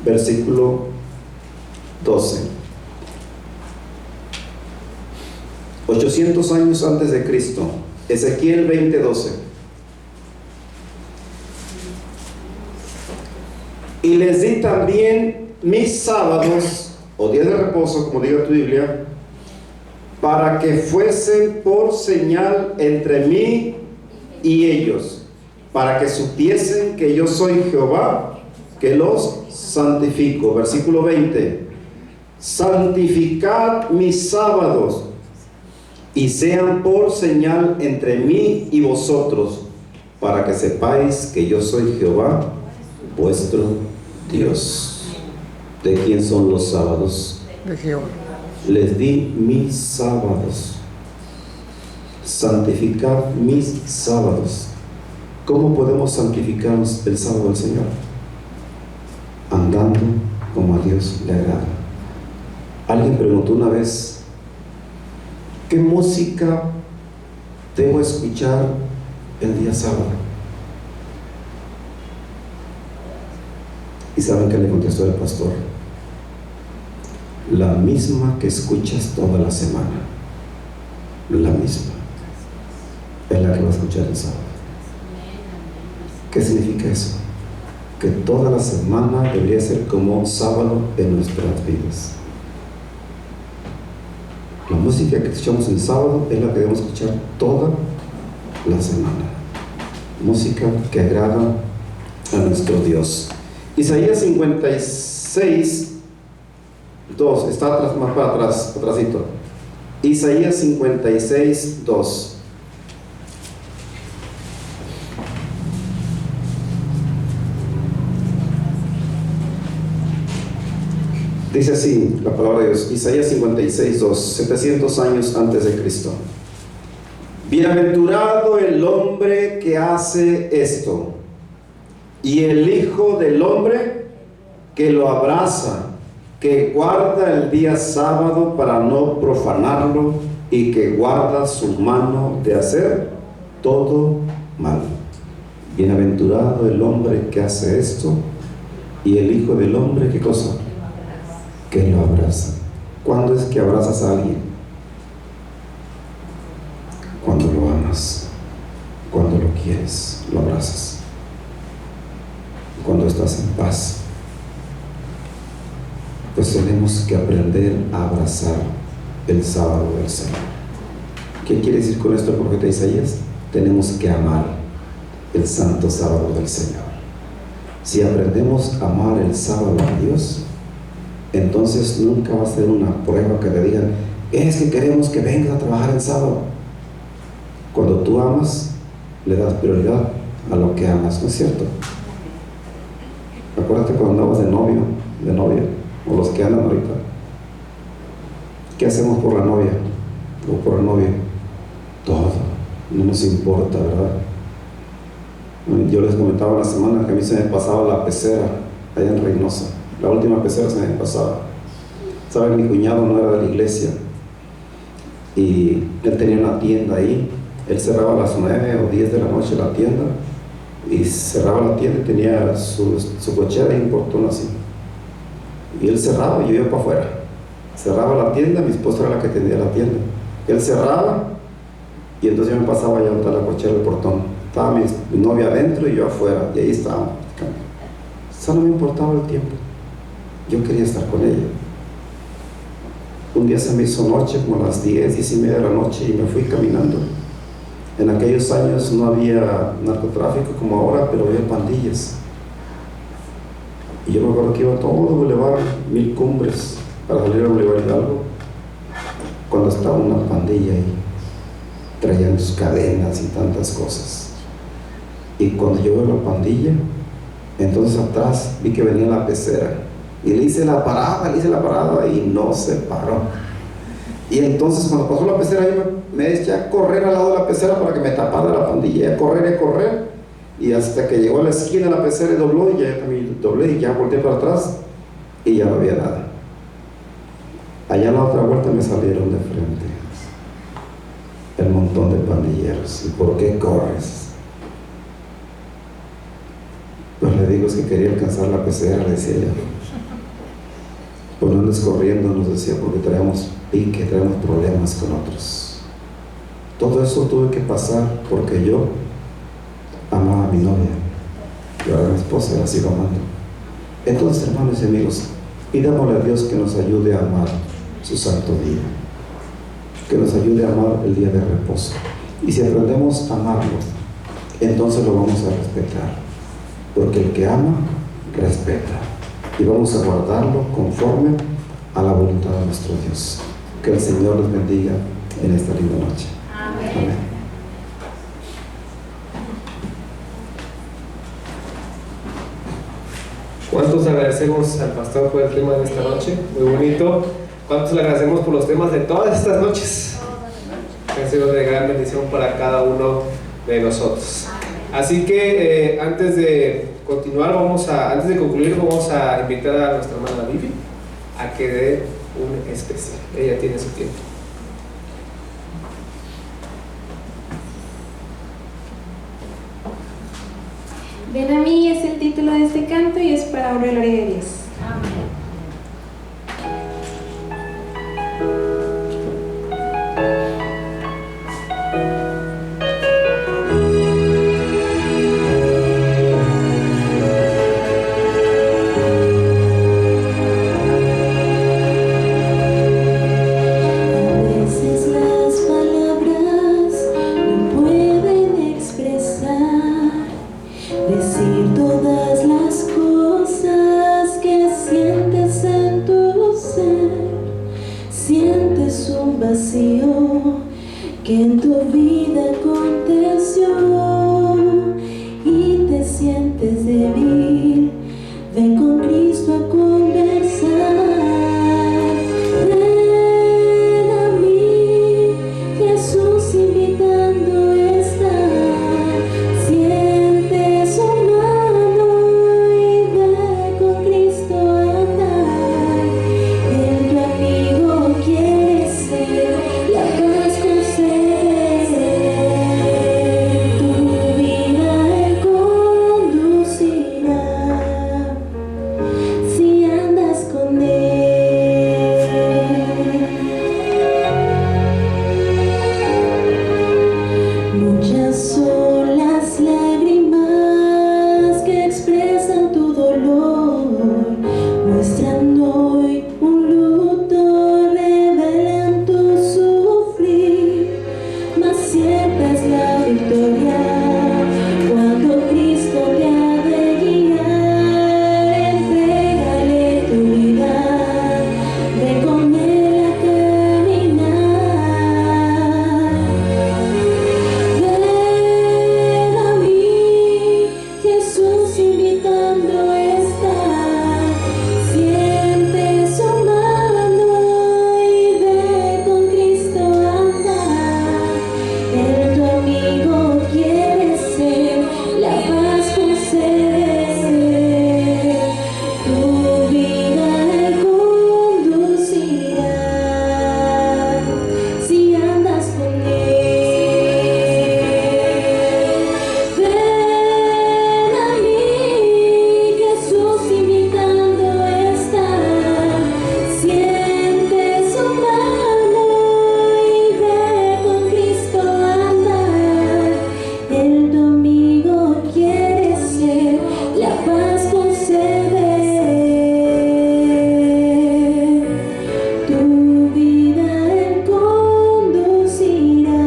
versículo 12. 800 años antes de Cristo, Ezequiel 20:12. Y les di también mis sábados, o días de reposo, como diga tu Biblia, para que fuesen por señal entre mí y ellos, para que supiesen que yo soy Jehová, que los santifico. Versículo 20. Santificad mis sábados, y sean por señal entre mí y vosotros, para que sepáis que yo soy Jehová, vuestro Dios. ¿De quién son los sábados? De Jehová. Les di mis sábados. Santificad mis sábados. ¿Cómo podemos santificar el sábado del Señor? Andando como a Dios le agrada. Alguien preguntó una vez: ¿qué música debo escuchar el día sábado? ¿Y saben qué le contestó el pastor? La misma que escuchas toda la semana. La misma es la que va a escuchar el sábado. ¿Qué significa eso? Que toda la semana debería ser como un sábado en nuestras vidas. La música que escuchamos el sábado es la que debemos escuchar toda la semana. Música que agrada a nuestro Dios. Isaías 56, 2, está atrás, más para atrás, atrásito. Isaías 56, 2. Dice así la palabra de Dios, Isaías 56, 2, 700 años antes de Cristo. Bienaventurado el hombre que hace esto, y el Hijo del hombre que lo abraza, que guarda el día sábado para no profanarlo, y que guarda su mano de hacer todo mal. Bienaventurado el hombre que hace esto, y el Hijo del hombre, ¿qué cosa? Que lo abraza. ¿Cuándo es que abrazas a alguien? Cuando lo amas, cuando lo quieres, lo abrazas. Cuando estás en paz. Pues tenemos que aprender a abrazar el sábado del Señor. ¿Qué quiere decir con esto el profeta Isaías? Tenemos que amar el santo sábado del Señor. Si aprendemos a amar el sábado a Dios, entonces nunca va a ser una prueba que te digan: es que queremos que vengas a trabajar el sábado. Cuando tú amas, le das prioridad a lo que amas, ¿no es cierto? Acuérdate cuando andabas de novio, de novia, o los que andan ahorita. ¿Qué hacemos por la novia o por el novio? Todo, no nos importa, ¿verdad? Yo les comentaba la semana que a mí se me pasaba la pecera allá en Reynosa. La última pecera se me pasaba. Saben, mi cuñado no era de la iglesia y él tenía una tienda ahí. Él cerraba a las 9 o 10 de la noche la tienda, y cerraba la tienda y tenía su cochera y un portón así. Y él cerraba y yo iba para afuera. Cerraba la tienda, mi esposa era la que tenía la tienda. Él cerraba y entonces yo me pasaba allá a la cochera del portón. Estaba mi novia adentro y yo afuera, y ahí estábamos. Eso no me importaba el tiempo. Yo quería estar con ella. Un día se me hizo noche, como a las 10, 10 y media de la noche, y me fui caminando. En aquellos años no había narcotráfico como ahora, pero había pandillas. Y yo me acuerdo que iba a todo Boulevard Mil Cumbres para salir a Boulevard Hidalgo, cuando estaba una pandilla ahí, traían sus cadenas y tantas cosas. Y cuando yo veo la pandilla, entonces atrás vi que venía la pecera. Y le hice la parada y no se paró. Y entonces cuando pasó la pecera, yo me eché a correr al lado de la pecera para que me tapara la pandilla, a correr. Y hasta que llegó a la esquina de la pecera y dobló, y ya también doblé y ya volteé para atrás y ya no había nada. Allá en la otra vuelta me salieron de frente el montón de pandilleros. ¿Y por qué corres? Pues le digo, es que quería alcanzar la pecera, le decía yo. Pues no andes corriendo, nos decía, porque traemos pique, traemos problemas con otros. Todo eso tuve que pasar porque yo amaba a mi novia y ahora a mi esposa la sigo amando. Entonces, hermanos y amigos, pidámosle a Dios que nos ayude a amar su santo día, que nos ayude a amar el día de reposo. Y si aprendemos a amarlo, entonces lo vamos a respetar, porque el que ama, respeta, y vamos a guardarlo conforme a la voluntad de nuestro Dios. Que el Señor los bendiga en esta linda noche. Amén. Amén. ¿Cuántos agradecemos al pastor por el tema de esta noche? Muy bonito. ¿Cuántos le agradecemos por los temas de todas estas noches? Que han sido de gran bendición para cada uno de nosotros. Así que antes de continuar, antes de concluir, vamos a invitar a nuestra hermana Vivi a que dé un especial. Ella tiene su tiempo. Ven a mí es el título de este canto y es para honra y gloria de Dios. Amén. Que en tu vida aconteció y te sientes débil, ven con Cristo a conversar. Ven a mí, Jesús invitando está. Siente su mano y ven con Cristo a andar. Él tu amigo quiere ser, la paz conceder. Tu vida Él conducirá si andas con Él. Muchas son las lágrimas que expresan tu dolor, muestran hoy un luto, revelan tu sufrir, mas cierta es la victoria cuando Cristo te ha de guiar. Entrégale tu vida, ve con Él a caminar. Ven a mí, Jesús invitando está. Siente su mano y ve con Cristo a andar. Él tu amigo quiere ser, la paz conceder. Tu vida Él conducirá si andas con Él. Ven a mí, Jesús invitando está. Siente su mano y ve con Cristo a andar. Él tu amigo quiere ser, la paz conceder. Tu vida Él conducirá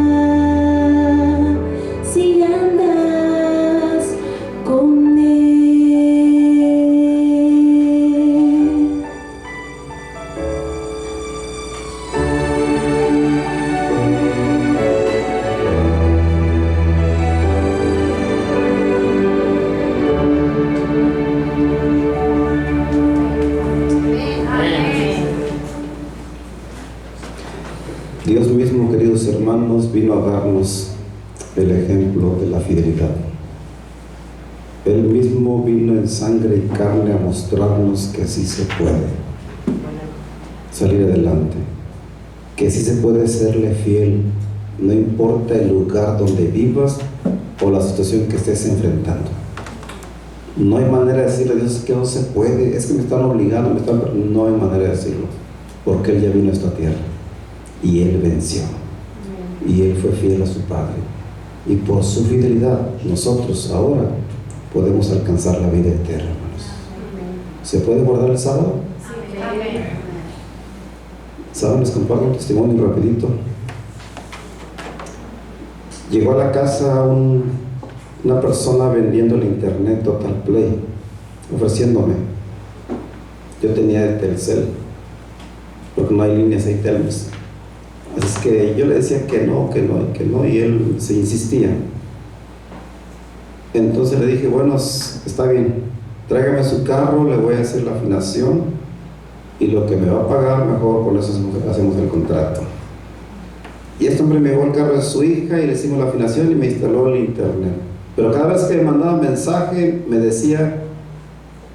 si andas con Él. Dios mismo, queridos hermanos, vino a darnos el ejemplo de la fidelidad. Él mismo vino en sangre y carne a mostrarnos que sí se puede salir adelante, que sí se puede serle fiel, no importa el lugar donde vivas o la situación que estés enfrentando. No hay manera de decirle a Dios que no se puede, es que me están obligando, no hay manera de decirlo, porque Él ya vino a esta tierra y Él venció y Él fue fiel a su Padre, y por su fidelidad nosotros ahora podemos alcanzar la vida eterna, hermanos. ¿Se puede guardar el sábado? ¿Saben? Les comparto un testimonio rapidito. Llegó a la casa una persona vendiendo el internet Total Play, ofreciéndome. Yo tenía el Telcel, porque no hay líneas, hay Telmex. Así es que yo le decía que no, y él se insistía. Entonces le dije, bueno, está bien, tráigame su carro, le voy a hacer la afinación, y lo que me va a pagar, mejor con eso hacemos el contrato. Y este hombre me llevó el carro de su hija y le hicimos la afinación y me instaló el internet. Pero cada vez que me mandaba mensaje me decía,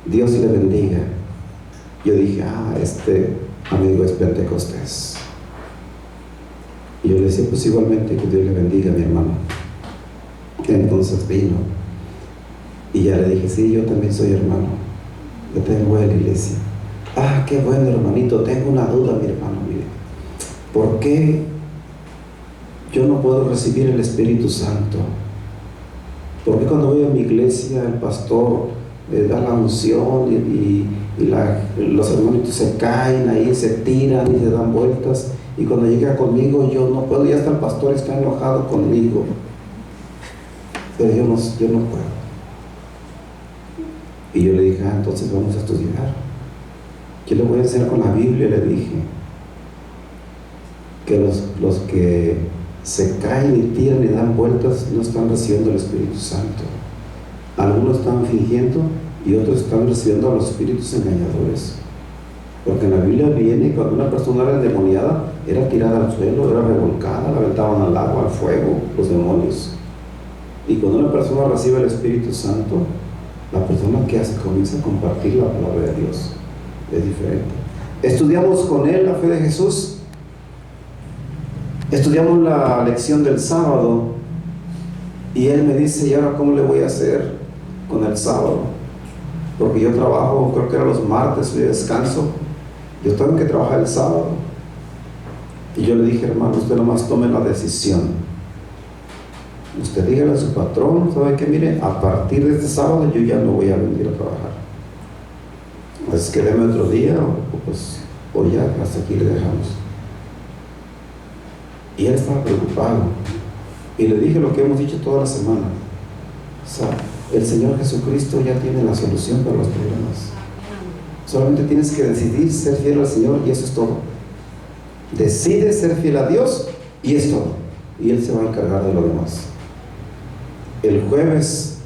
Dios le bendiga. Yo dije, este amigo es Pentecostés. Y yo le decía, pues igualmente que Dios le bendiga, mi hermano. Entonces vino y ya le dije, sí, yo también soy hermano, yo tengo en la iglesia. Qué bueno, hermanito, tengo una duda, mi hermano, mire, ¿por qué yo no puedo recibir el Espíritu Santo? ¿Por qué cuando voy a mi iglesia el pastor da la unción y los hermanitos se caen ahí, se tiran y se dan vueltas, y cuando llega conmigo yo no puedo, y hasta el pastor está enojado conmigo, pero yo no puedo? Y yo le dije, entonces vamos a estudiar. Yo le voy a enseñar con la Biblia, le dije, que los que se caen y tiran y dan vueltas no están recibiendo el Espíritu Santo. Algunos están fingiendo y otros están recibiendo a los espíritus engañadores. Porque en la Biblia viene cuando una persona era endemoniada, era tirada al suelo, era revolcada, la aventaban al agua, al fuego, los demonios. Y cuando una persona recibe el Espíritu Santo, la persona que hace comienza a compartir la palabra de Dios. Es diferente. Estudiamos con él la fe de Jesús. Estudiamos la lección del sábado y él me dice, ¿y ahora cómo le voy a hacer con el sábado? Porque yo trabajo, creo que era los martes, hoy descanso, yo tengo que trabajar el sábado. Y yo le dije, hermano, usted nomás tome la decisión. Usted dígale a su patrón, ¿sabe qué? Mire, a partir de este sábado yo ya no voy a venir a trabajar. Así que deme otro día, o ya, hasta aquí le dejamos. Y él estaba preocupado. Y le dije lo que hemos dicho toda la semana. O sea, el Señor Jesucristo ya tiene la solución para los problemas. Solamente tienes que decidir ser fiel al Señor y eso es todo. Decide ser fiel a Dios y es todo. Y Él se va a encargar de lo demás. El jueves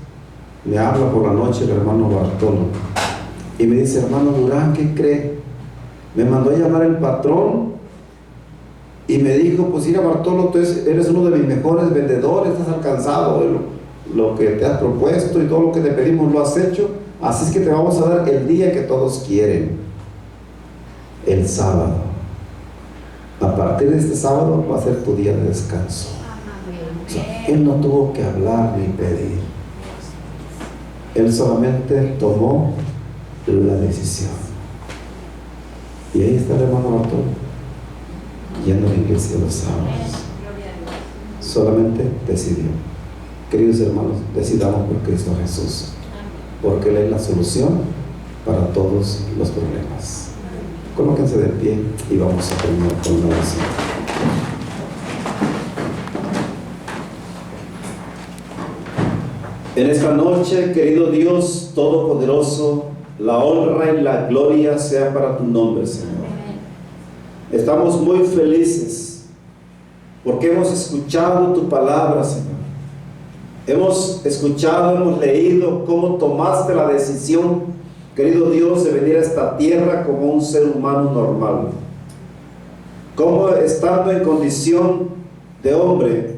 me habla por la noche el hermano Bartolo y me dice, hermano Durán, ¿qué cree? Me mandó a llamar el patrón y me dijo, pues mira Bartolo, tú eres uno de mis mejores vendedores, has alcanzado lo que te has propuesto y todo lo que te pedimos lo has hecho, así es que te vamos a dar el día que todos quieren, el sábado. A partir de este sábado va a ser tu día de descanso. O sea, él no tuvo que hablar ni pedir, él solamente tomó la decisión. Y ahí está el hermano Bartolo, yendo a la iglesia los sábados. Solamente decidió. Queridos hermanos, decidamos por Cristo Jesús, porque Él es la solución para todos los problemas. Colóquense de pie y vamos a terminar con una oración. En esta noche, querido Dios Todopoderoso, la honra y la gloria sea para tu nombre, Señor. Estamos muy felices porque hemos escuchado tu palabra, Señor. Hemos escuchado, hemos leído cómo tomaste la decisión, querido Dios, de venir a esta tierra como un ser humano normal. Cómo estando en condición de hombre,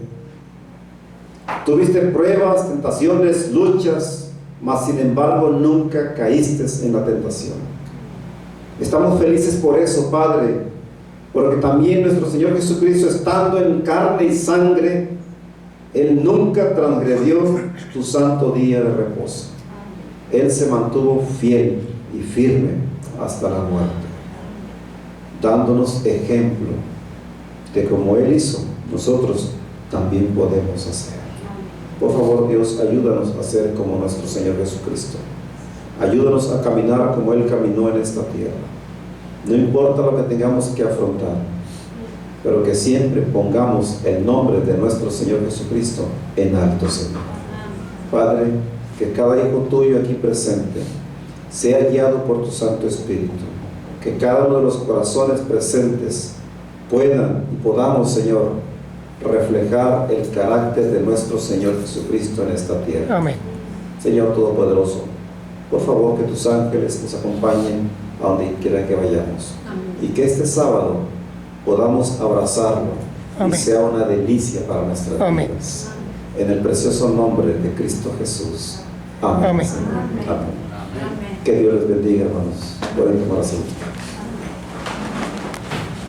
tuviste pruebas, tentaciones, luchas, mas sin embargo nunca caíste en la tentación. Estamos felices por eso, Padre, porque también nuestro Señor Jesucristo, estando en carne y sangre, Él nunca transgredió tu santo día de reposo. Él se mantuvo fiel y firme hasta la muerte, dándonos ejemplo de como Él hizo, nosotros también podemos hacer. Por favor, Dios, ayúdanos a ser como nuestro Señor Jesucristo. Ayúdanos a caminar como Él caminó en esta tierra. No importa lo que tengamos que afrontar, pero que siempre pongamos el nombre de nuestro Señor Jesucristo en alto, Señor. Padre, que cada hijo tuyo aquí presente sea guiado por tu Santo Espíritu. Que cada uno de los corazones presentes puedan y podamos, Señor, reflejar el carácter de nuestro Señor Jesucristo en esta tierra. Amén. Señor Todopoderoso, por favor que tus ángeles nos acompañen a donde quiera que vayamos. Y que este sábado podamos abrazarlo. Amén. Y sea una delicia para nuestras Amén. vidas. En el precioso nombre de Cristo Jesús. Amén. Amén. Amén. Que Dios les bendiga, hermanos. Pueden tomar asiento.